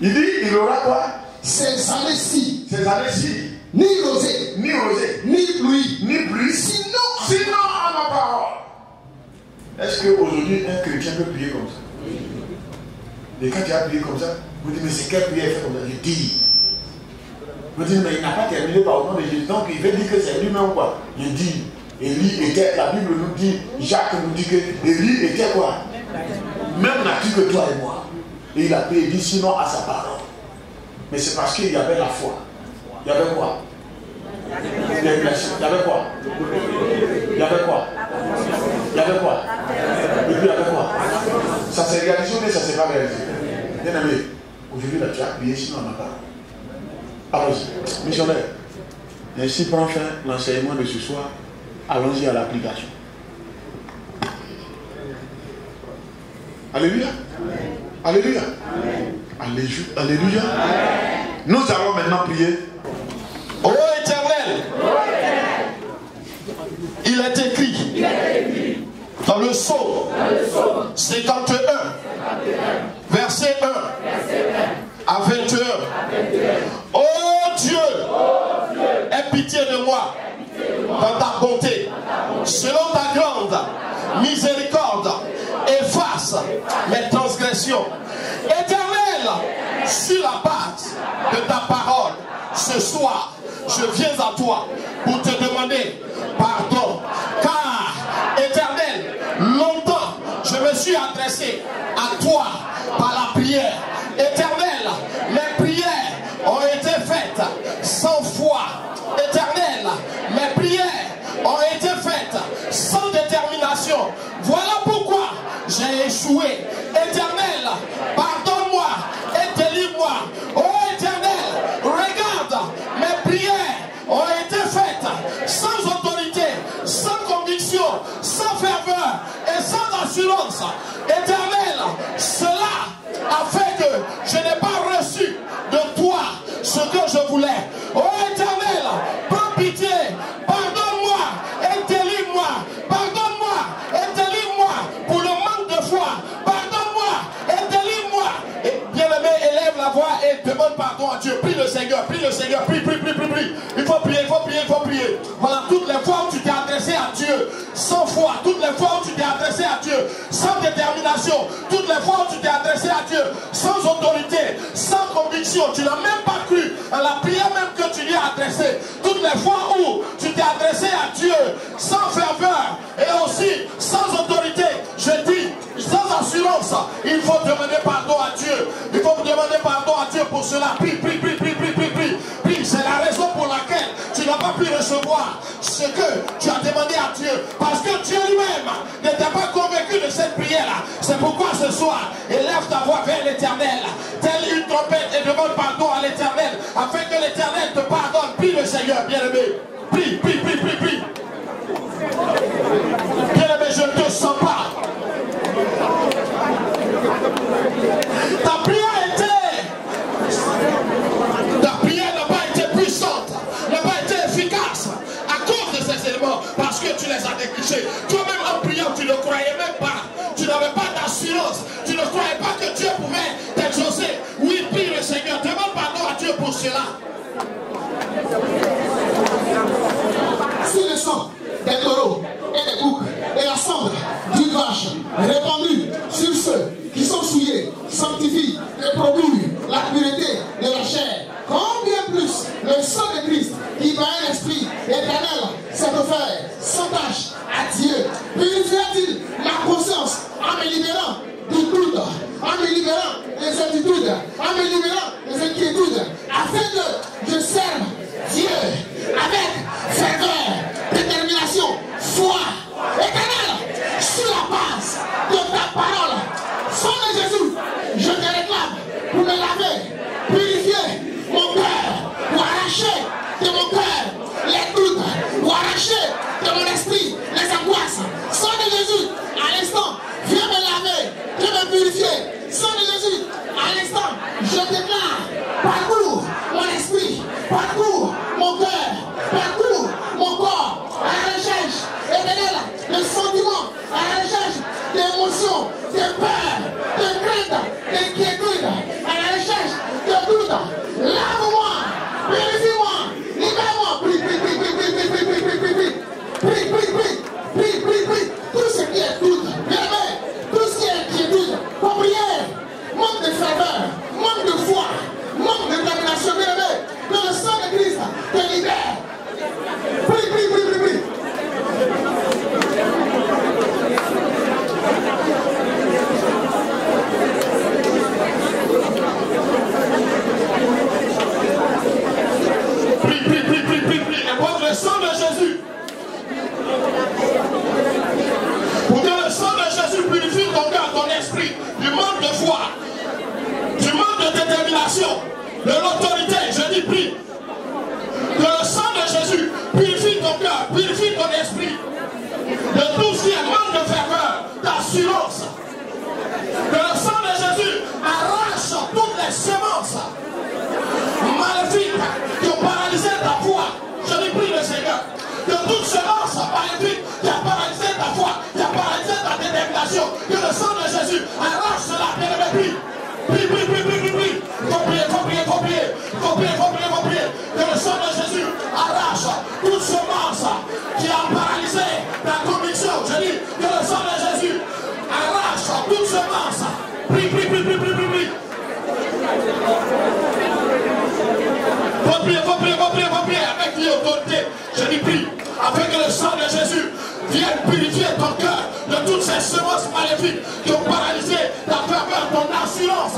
Il dit, il aura quoi? Ces années-ci, Ni rosée, rosée, ni pluie, sinon à ma parole. Est-ce qu'aujourd'hui un chrétien peut prier comme ça? Et quand tu as prié comme ça, vous dites, mais c'est quelle prière fait comme ça? Je dis. Vous dites, mais il n'a pas terminé par au nom de Jésus. Donc il veut dire que c'est lui-même quoi? Je dis. Élie était, la Bible nous dit, Jacques nous dit que Élie était quoi? Même nature que toi et moi. Et il a prié, il dit sinon à sa parole. Mais c'est parce qu'il y avait la foi. Il y avait quoi? Il y avait quoi? Il y avait quoi? Il y avait quoi? Et puis il y avait quoi? Ça s'est réalisé ou ça ne s'est pas réalisé? Bien aimé, aujourd'hui là tu as prié sinon on n'a pas. Allons-y. Missionnaire, ainsi prend fin l'enseignement de ce soir. Allons-y à l'application. Alléluia. Alléluia. Alléluia. Nous allons maintenant prier. Ô Éternel, il est écrit dans le psaume 51, verset 1 à 21. Ô Dieu, aie pitié de moi dans ta bonté, selon ta grande miséricorde, efface mes transgressions. Éternel, sur la base de ta parole, ce soir, je viens à toi pour te demander pardon. Car, Éternel, longtemps, je me suis adressé à toi par la prière. Éternel, mes prières ont été faites sans foi. Éternel, mes prières ont été faites sans détermination. Voilà pourquoi j'ai échoué. Éternel, pardonne-moi et délivre-moi. Oh Éternel, regarde, mes prières ont été faites sans autorité, sans conviction, sans ferveur et sans assurance. Éternel, cela a fait que je n'ai pas reçu de toi ce que je voulais. Oh Éternel, prends pitié, pardonne-moi et délivre-moi. Pardonne-moi et délivre-moi pour le manque de foi. Pardonne-moi et délivre-moi. Et bien-aimé, élève la voix et demande pardon à Dieu. Prie le Seigneur, prie le Seigneur, prie. Il faut prier, il faut prier. Voilà, toutes les fois où tu t'es adressé à Dieu sans foi, toutes les fois où tu t'es adressé à Dieu sans détermination, toutes les fois où tu t'es adressé à Dieu sans autorité, sans conviction, tu n'as même pas cru à la prière même que tu lui as adressée. Toutes les fois où tu t'es adressé à Dieu sans ferveur et aussi sans autorité, je dis, sans assurance, il faut demander pardon à Dieu. Il faut demander pardon à Dieu pour cela. Prie. C'est la raison pour laquelle tu n'as pas pu recevoir ce que tu as demandé à Dieu. Parce que Dieu lui-même n'était pas convaincu de cette prière-là. C'est pourquoi ce soir, élève ta voix vers l'Éternel, telle une trompette, et demande pardon à l'Éternel, afin que l'Éternel te pardonne. Prie le Seigneur, bien-aimé. Prie. Bien-aimé, je ne te sens pas. marché. Toi-même en priant, tu ne croyais même pas. Tu n'avais pas d'assurance. Tu ne croyais pas que Dieu pouvait t'exaucer. Oui, prie le Seigneur. Demande pardon à Dieu pour cela. Si le sang des taureaux et des boucs et la cendre d'une vache répandue sur ceux qui sont souillés sanctifie et produit la pureté de la chair, combien plus le sang de Christ qui par un esprit éternel s'est offert sans tâche à Dieu purifiera-t-il ma conscience en me libérant du doute, en me libérant des certitudes, en me libérant des inquiétudes, afin que je serve Dieu avec ferveur, détermination, foi éternelle sur la base de ta parole. Sang de Jésus, je te réclame pour me laver, purifier mon cœur, pour arracher de mon cœur les doutes, pour arracher de mon esprit les angoisses. Sang de Jésus, à l'instant, viens me laver, viens me purifier. Sang de Jésus, à l'instant, je déclare, parcours mon esprit, parcours mon cœur, parcours mon corps, à la recherche éternelle de sentiments, à la recherche d'émotions, de peur, de crainte, d'inquiétude, à la recherche de doute. Lave-moi, purifie-moi, libère-moi, prie, prie, prie, prie, prie, prie, prie, prie, prie, prie, prie, prie, prie, prie, prie, prie, tout ce qui est doute, tout ce qui est inquiétude, pour prière, manque de ferveur, manque de foi, manque de détermination, que le sang de Christ te libère. Prie, prie, prie, prie, prie. Prie, prie, prie, prie, prie, prie. Et pour le sang de Jésus. Pour que le sang de Jésus purifie ton cœur, ton esprit, du manque de foi, du manque de détermination, de l'autorité. Je dis prie. Que le sang de Jésus purifie ton cœur, purifie ton esprit, de tout ce qui est manque de ferveur, d'assurance. Que le sang de Jésus arrache toutes les semences maléfiques qui ont paralysé ta foi. Je dis prie le Seigneur. Que toute semence maléfique qui a paralysé ta foi, qui a paralysé ta détermination, que le sang de Jésus arrache cela. Bien-aimé, prie. Prie, prie, prie, prie, prie, prie. Faut prier, faut prier, faut prier. Faut prier, faut prier, faut prier. Que le sang de Jésus arrache toute semence qui a paralysé ta conviction. Je dis que le sang de Jésus arrache toute semence. Prie, prie, prie, prie, prie, prie, prie. Faut prier, faut prier, faut prier, faut prier avec l'autorité. Je dis prie, afin que le sang de Jésus vienne purifier ton cœur de toutes ces semences maléfiques qui ont paralysé ta ferveur, ton assurance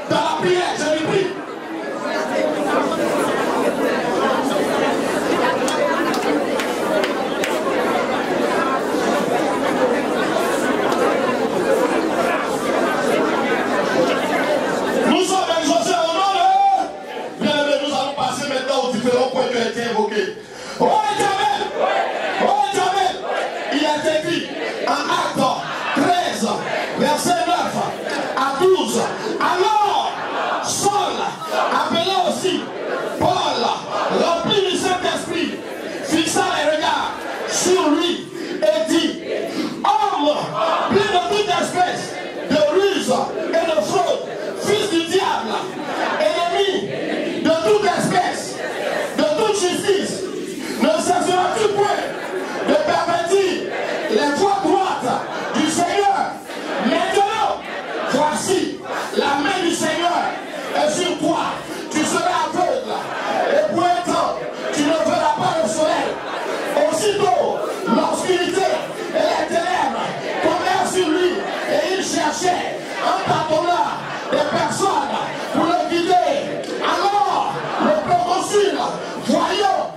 dans la prière. Je dis prie. Nous sommes exaucés au nom de... Bien aimé, nous allons passer maintenant aux différents points qui ont été évoqués. Oh Éternel! Oh Éternel! Il est écrit en Actes 13, verset 9 à 12. Alors, Saul, appelé aussi Paul, rempli du Saint-Esprit, fixa les regards sur lui et dit: Homme plein de toute espèce de ruse et de fraude, fils du diable, ennemi de toute espèce, de toute justice, ne cesseras-tu point de pervertir les voies droites du Seigneur? Maintenant, voici, la main du Seigneur est sur toi. Tu seras aveugle, et pour un temps, tu ne verras pas le soleil. Aussitôt, l'obscurité et les ténèbres tombèrent sur lui, et il cherchait un tâtonneur des personnes pour le guider. Alors, le proconsul, voyant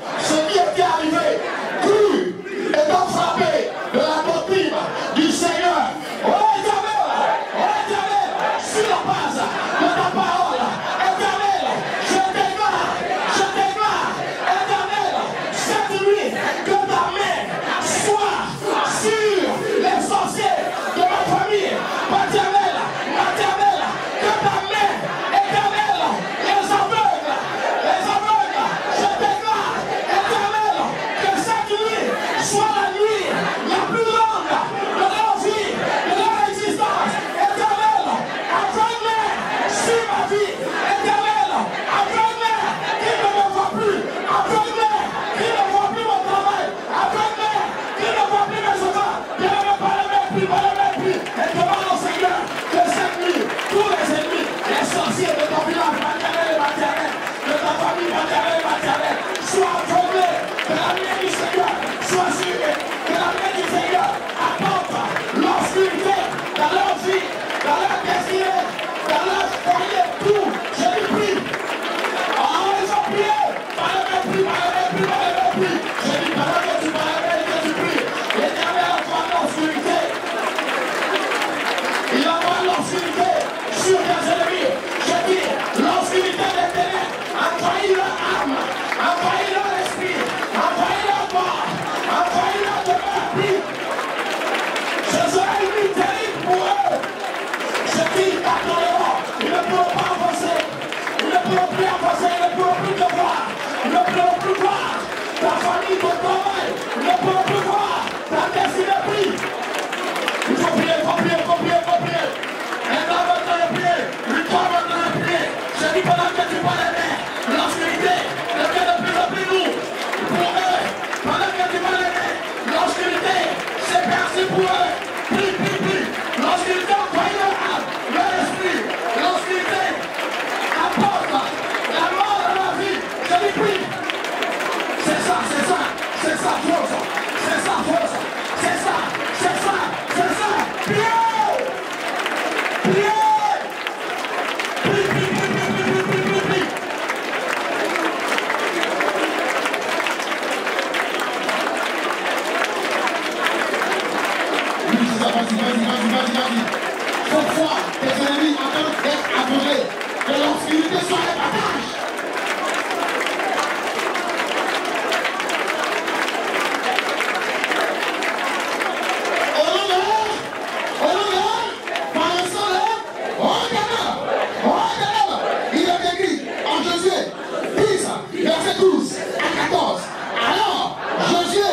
prie, je dis pendant que tu parlais et que tu pries, l'Éternel envoie l'obscurité. Il envoie l'obscurité sur tes ennemis. Je dis, l'obscurité des ténèbres envahit leur âme, envahit leur esprit, envahit leur corps, envahit leur demeure. Ce sera une nuit terrible pour eux. Je dis, attendez-moi, ils ne pourront pas avancer, ils ne pourront plus avancer, ils ne pourront plus te voir, ils ne pourront plus voir ta famille, ton travail, ils ne pourront plus voir ta destinée prise. Il faut prier, il faut prier, il faut prier, il faut prier. Et là maintenant le prier, une fois maintenant le prier. Je dis pendant que tu parles de l'obscurité, devient de plus en plus lourd pour eux. Pendant que tu parles de l'obscurité, c'est percé pour eux. Prie, prie, prie. L'obscurité envahit leur âme, leur esprit. L'obscurité apporte la mort à la vie. Je dis prie. C'est ça, c'est ça, c'est ça, force. C'est ça, force. C'est ça, c'est ça, c'est ça. Priez. Priez. Prie, prie, prie, prie, prie, prie, prie, prie. Oui, c'est ça, vas-y. Chaque fois, tes ennemis entendent d'être aveuglés. Que l'obscurité soit les partages. Verset 12 à 14. Alors, Josué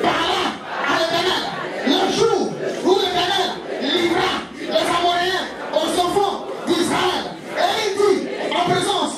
parla à l'Éternel le jour où l'Éternel livra les Amoréens aux enfants d'Israël. Et il dit en présence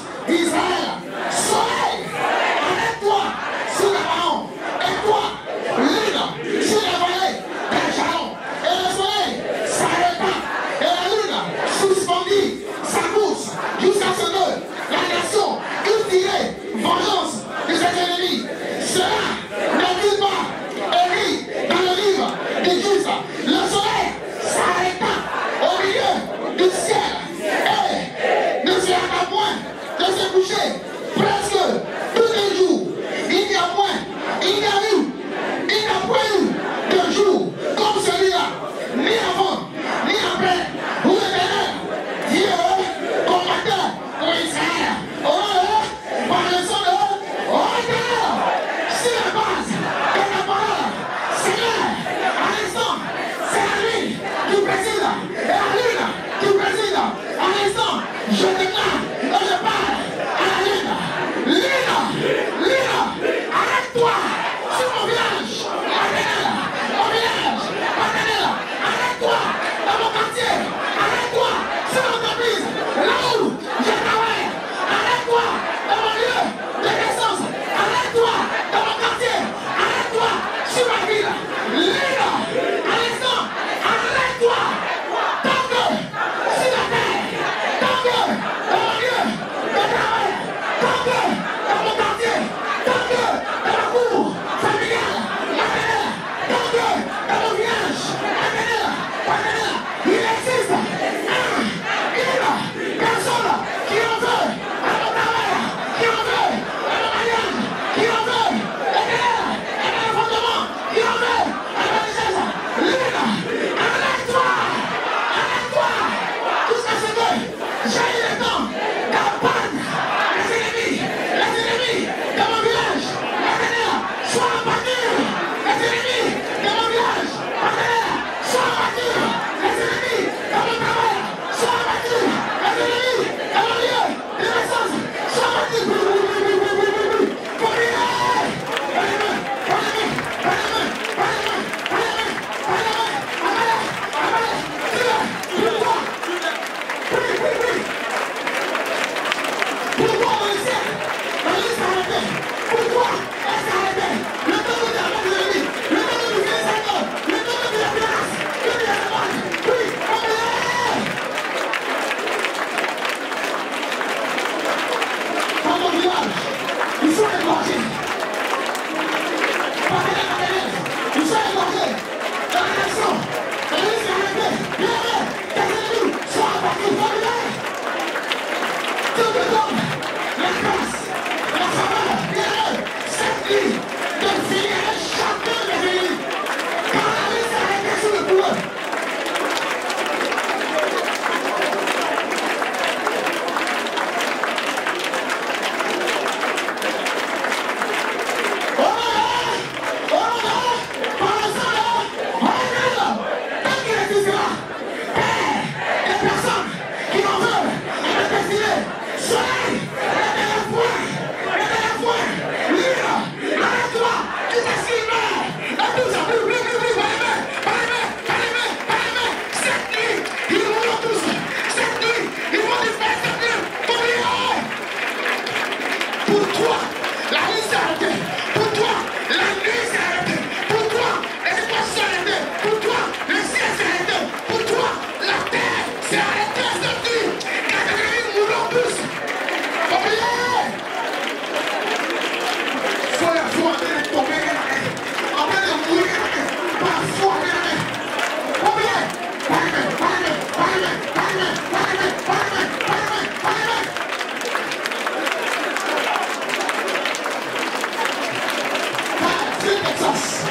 Texas.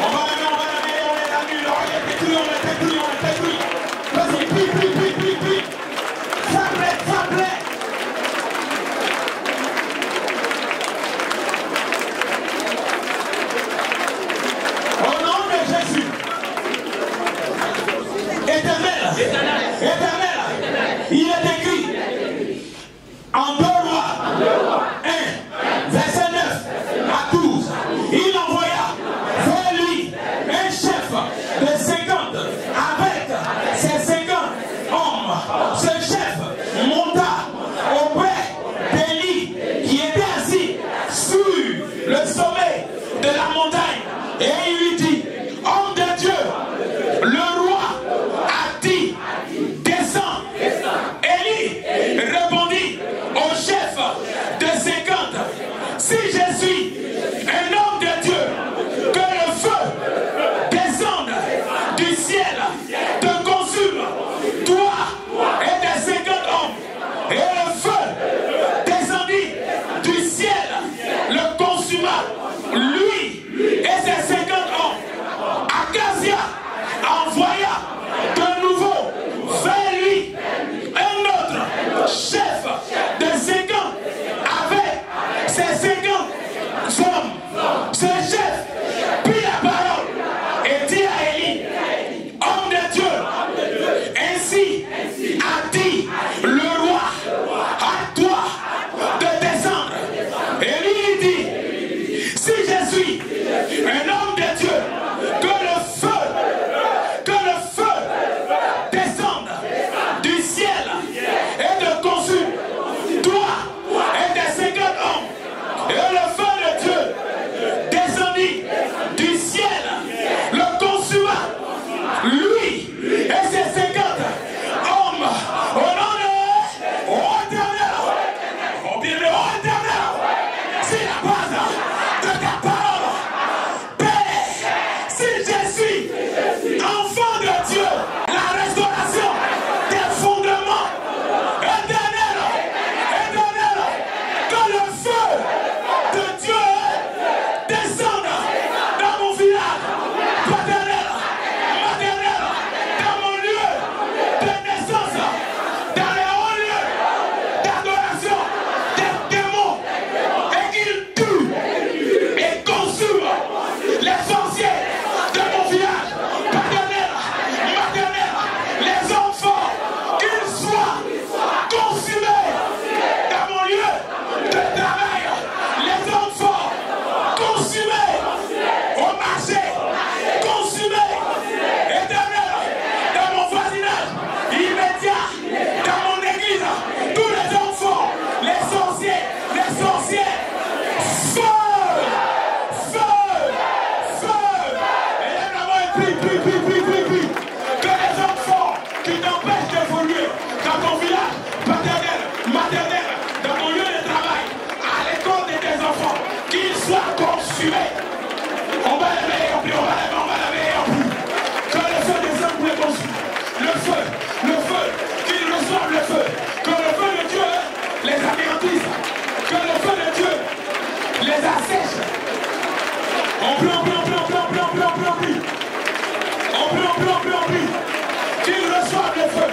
On va la nuit, on est détruit. Vas-y, prie. Faible. Au nom de Jésus. Éternel. Il est écrit en 2 Rois 1, verset 9 à 12. Il envoya vers lui un chef de 50 avec ses 50 hommes. Ce chef monta auprès d'Élie qui était assis sur le sommet de la montagne et il lui dit: homme de Dieu, le roi a dit, descends. Élie répondit au chef de 50: si je suis un homme de Dieu, que le feu descende du ciel, te consume, toi et tes 50 hommes. Et le feu descendit du ciel, le consuma, lui et ses 50 hommes. Acacia envoya de nouveau vers lui un autre chef de 50 avec ses 50 hommes. Ce chef prit la parole et dit à Élie: homme de Dieu, ainsi a dit le roi à toi de descendre. Élie dit: si je suis un homme de Dieu, que le feu descende du ciel et te consume, toi et tes 50 hommes. Et le feu de Dieu descendit du ciel, le consuma, lui et ses 50 hommes. Au nom de Éternel, au bien de Éternel, c'est la base de ta parole. Père, si je suis enfant de Dieu, la restauration des fondements, éternel, que le feu de Dieu descende dans mon village, paternel, maternel, dans mon lieu de naissance, dans les hauts lieux d'adoration des démons, et qu'il tue et consume les sorciers de mon village, paternel, maternel, les enfants, qu'ils soient consumés dans mon lieu de travail, les enfants consumés au marché, consumés, éternel, dans mon voisinage immédiat, dans mon église, tous les enfants, les sorciers, feu! Et lève la main et prie. Que les enfants qui t'empêchent d'évoluer dans ton village, paternel, maternel, dans ton lieu de travail, à l'école de tes enfants, qu'ils soient consumés. On va lever, on va lever, on prie. Que le feu descende pour les consumer. Le feu, qu'ils reçoivent le feu. Que le feu de Dieu les anéantisse. Que le feu de Dieu les assèche. On prie. Qu'ils reçoivent le feu.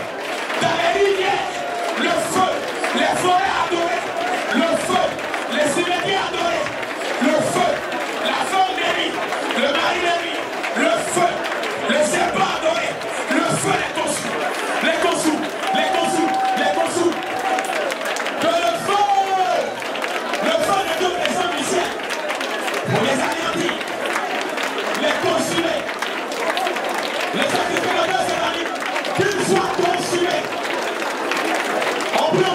Dans les rivières, le feu. Les forêts adorées, le feu. Les cimetières adorés, le feu. La femme d'Élie, le mari d'Élie, le feu. Les serpents adorés, le feu les consume. Que le feu de Dieu descende du ciel pour les anéantir, les consumer. Les sacrificateurs c'est qu'ils soient consumés. On prie.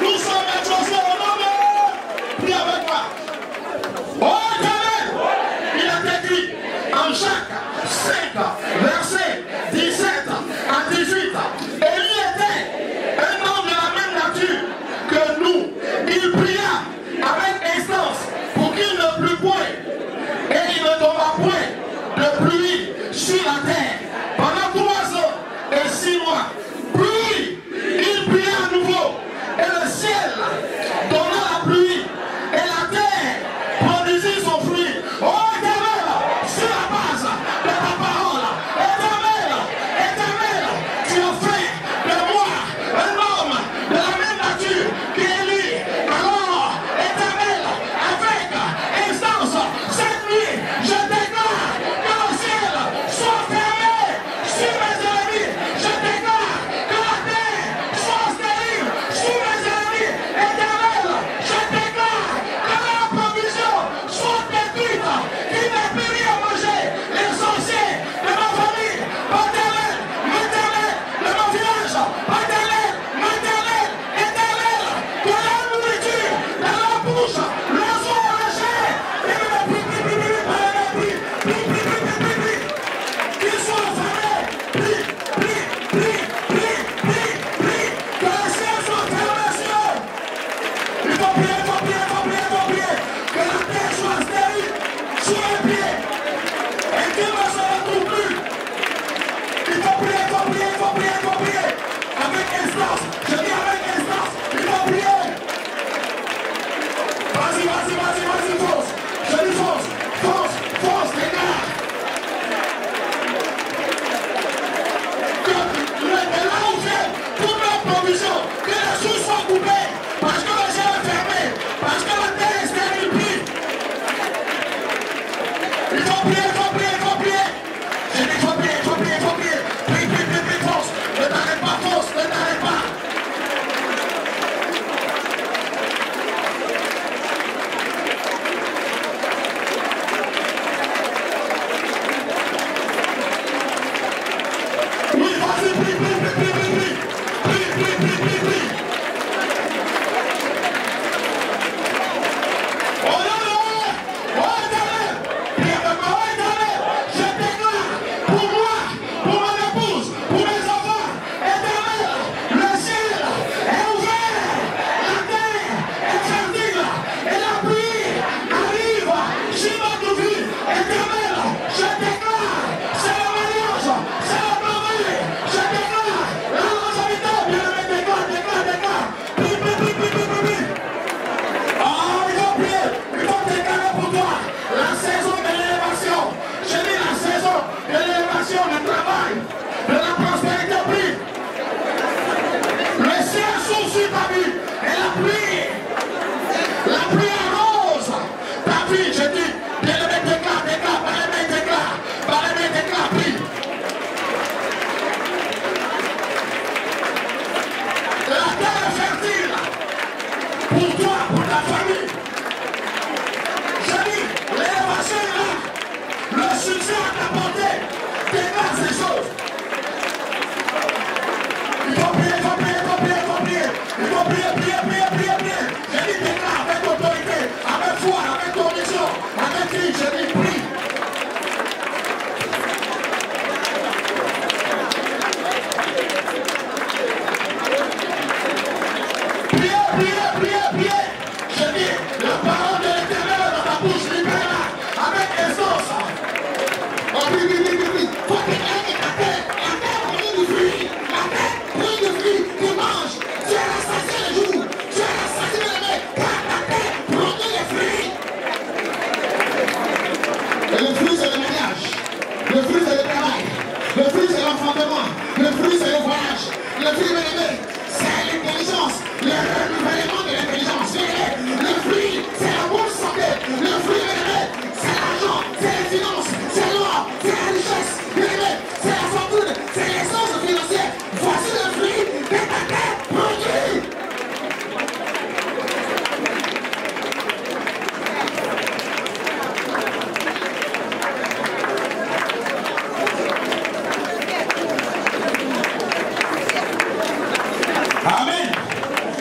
Nous sommes exaucés au nom de... Prie avec moi. Oh Éternel, il est écrit en Jacques 5, verset 17 à 18. Élie était un homme de la même nature ciel donna la pluie et la terre produisit son fruit. Oh Éternel, sur la base de ta parole, Éternel, tu as fait de moi un homme de la même nature qu'Élie. Alors, Éternel, avec instance, cette nuit, je déclare que le ciel soit fermé sur mes ennemis. Je déclare que la terre soit stérile sous mes ennemis. Éternel, je déclare que la provision soit détruite, qu'il n'ait plus rien à manger. Les sorciers de ma famille, Éternel, de mon village, Éternel, que la nourriture dans la bouche leur soit arrachée. Qu'ils soient fermés. Que le ciel soit fermé sur eux. Il faut prier. Que la terre soit stérile sous les pieds. Et qu'il ne se retrouve plus. Il faut prier. Avec instance. Je dis avec instance. Il faut prier. Vas-y, fonce. Je dis fonce, déclare. Que là où vient toute notre provision, que les sources soient coupées, parce que le ciel est fermé, parce que la terre est stérile. Il faut prier. Je dis il faut prier. Prie, force. Ne t'arrête pas, force, ne t'arrête pas. Oui, vas-y, prie. Oh Éternel, prie avec moi, oh Éternel, je déclare pour moi, pour mon épouse, pour mes enfants, Éternel, le ciel est ouvert, la terre est fertile et la pluie arrive sur notre vie. Éternel, je déclare, c'est le mariage, c'est la promesse, je déclare la longévité, bien-aimé, déclare. Prie. Oh, il faut prier, il faut déclarer pour toi la saison de l'élévation. Je dis la saison de l'élévation, du travail, de la prospérité. Prie. Le ciel s'ouvre sur ta vie et la pluie arrose ta vie. Je dis, bien-aimé, déclare, bien-aimé, déclare, prie. La terre est fertile pour toi, pour ta famille. Je dis, l'élévation est là. Le succès à ta portée. Déclare ces choses. Il faut prier. Je dis, déclare avec autorité, avec foi, avec conviction, avec qui. Je dis, prie. Priez. Je dis, la parole de l'Éternel dans ta bouche, libère-la avec aisance. Oh, prie. Faut déclarer la terre produit du fruit. La terre produit du fruit, tu manges. Tu es rassasié le jour. Tu es rassasié le lait. Car la terre produit les fruits. Et le fruit, c'est le mariage. Le fruit, c'est le travail. Le fruit, c'est l'enfantement. Le fruit, c'est le voyage. Le fruit, c'est l'intelligence. Le renouvellement de l'intelligence. Le fruit, c'est la bonne santé. Le fruit, c'est l'argent, c'est les finances, c'est l'or, c'est la richesse. C'est la fortune, c'est l'essence financière. Voici le fruit que ta terre produit.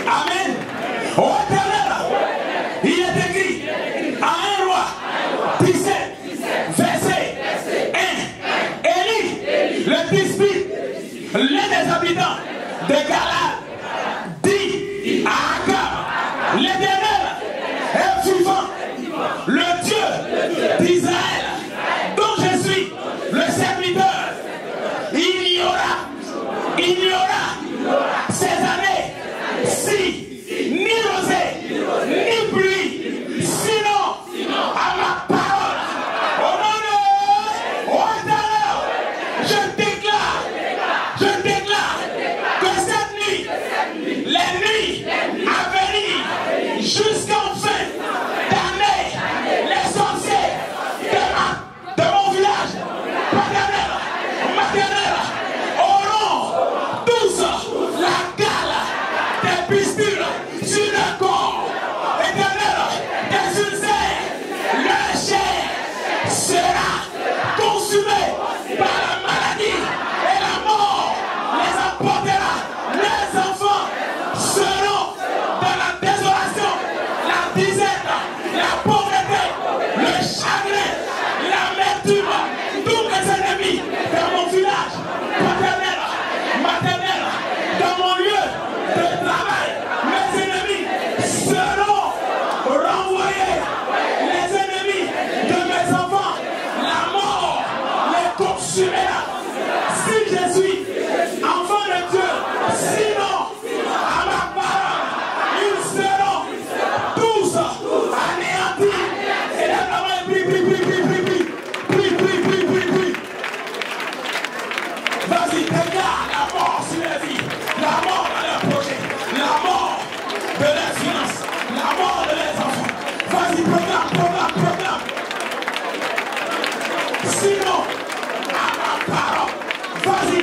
Amen. Oh Éternel, il est écrit à 1 Roi 17, verset 1. Élie, le Tisbite, l'un des habitants de Galad, dit à Akab, l'Éternel est vivant, le Dieu d'Israël, dont je suis le serviteur. Il n'y aura ces années si pistule sur le corps. Éternel, des ulcères, leur chair sera consumée par la maladie et la mort. Les apportera, les enfants seront dans la désolation, la disette, la pauvreté, le chagrin, l'amertume, tous mes ennemis dans mon village, paternel, maternel, dans mon lieu de travail, mes ennemis seront renvoyés. Les ennemis de mes enfants, la mort les consumera. Si je suis enfant de Dieu, sinon, à ma parole, ils seront tous anéantis. Et là, prie. Vas-y, regarde la mort sur la vie, la mort dans leurs projets, la mort de leurs finances, la mort de leurs enfants. Vas-y, programme. Sinon, à ma parole, vas-y,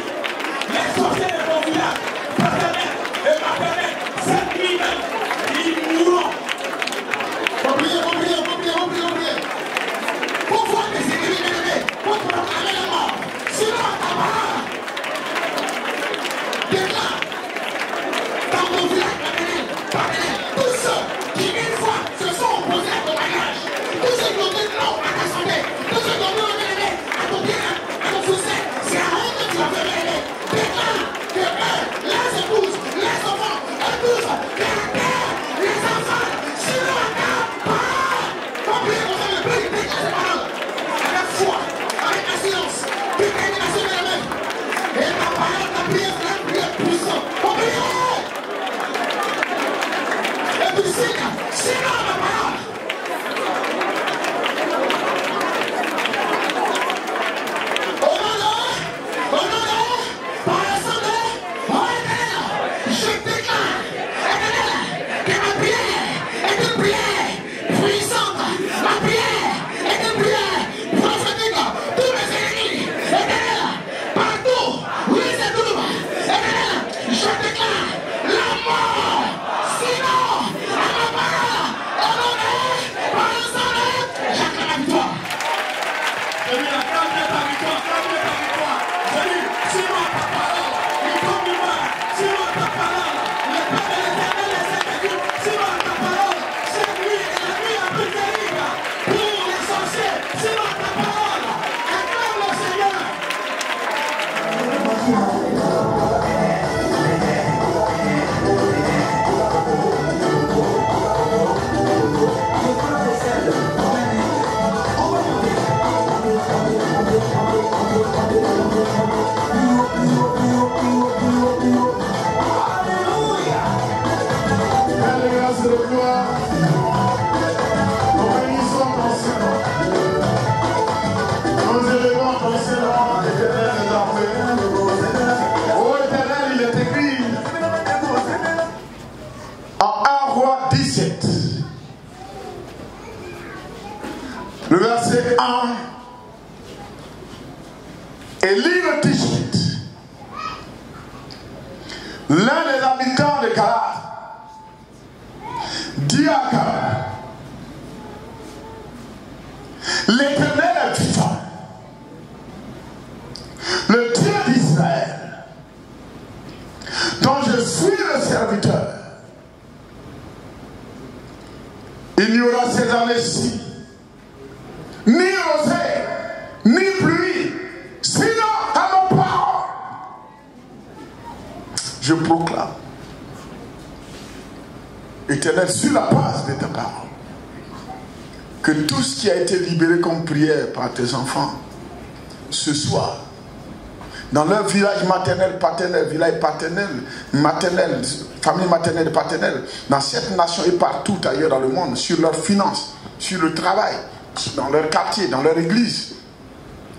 les sorciers de mon village, paternel et maternel, cette nuit même, ils mourront. Faut prier. Pour voir les ennemis, pour proclamer la mort. Sinon, ta parole. Déclare. Dans mon village, paternel, tous ceux qui une fois se sont opposés à ton mariage, tous ceux qui ont dit non à ta santé, tous ceux qui ont dit non à ton bien, à ton succès, c'est à eux que tu vas faire aider. Déclare que eux, les épouses, les enfants, épouses, les pères, les enfants, sinon à ta parole. Faut prier pour ça, le prix, déclare ces paroles. Avec foi, avec assurance, détermination de la main. Et ta parole, ta prière puissante. Faut prier. Et puis sinon ma parole. Au nom de, par le sang de, oh Éternel, je déclare, Éternel, que ma prière est une prière puissante, ma prière est une prière prophétique, tous mes ennemis, Éternel, partout où ils se trouvent, Éternel, je déclare la mort, sinon, à ma parole, au nom de, par le sang de, j'acclame la victoire. Le verset 1 et lit le t-shirt. L'un des habitants de Galat dit à Akab, l'Éternel est vivant, le Dieu d'Israël, dont je suis le serviteur. Il n'y aura ces années-ci ni rosée, ni pluie, sinon à nos paroles. Je proclame, Éternel, sur la base de ta parole, que tout ce qui a été libéré comme prière par tes enfants, ce soir, dans leur village maternel, paternel, village paternel, maternel, famille maternelle et paternelle, dans cette nation et partout ailleurs dans le monde, sur leurs finances, sur le travail, dans leur quartier, dans leur église.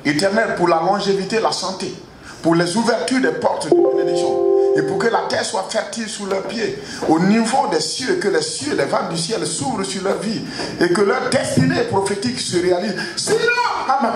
Éternel, pour la longévité, la santé, pour les ouvertures des portes de bénédiction, et pour que la terre soit fertile sous leurs pieds, au niveau des cieux, que les cieux, les vannes du ciel s'ouvrent sur leur vie, et que leur destinée prophétique se réalise. Sinon, à ma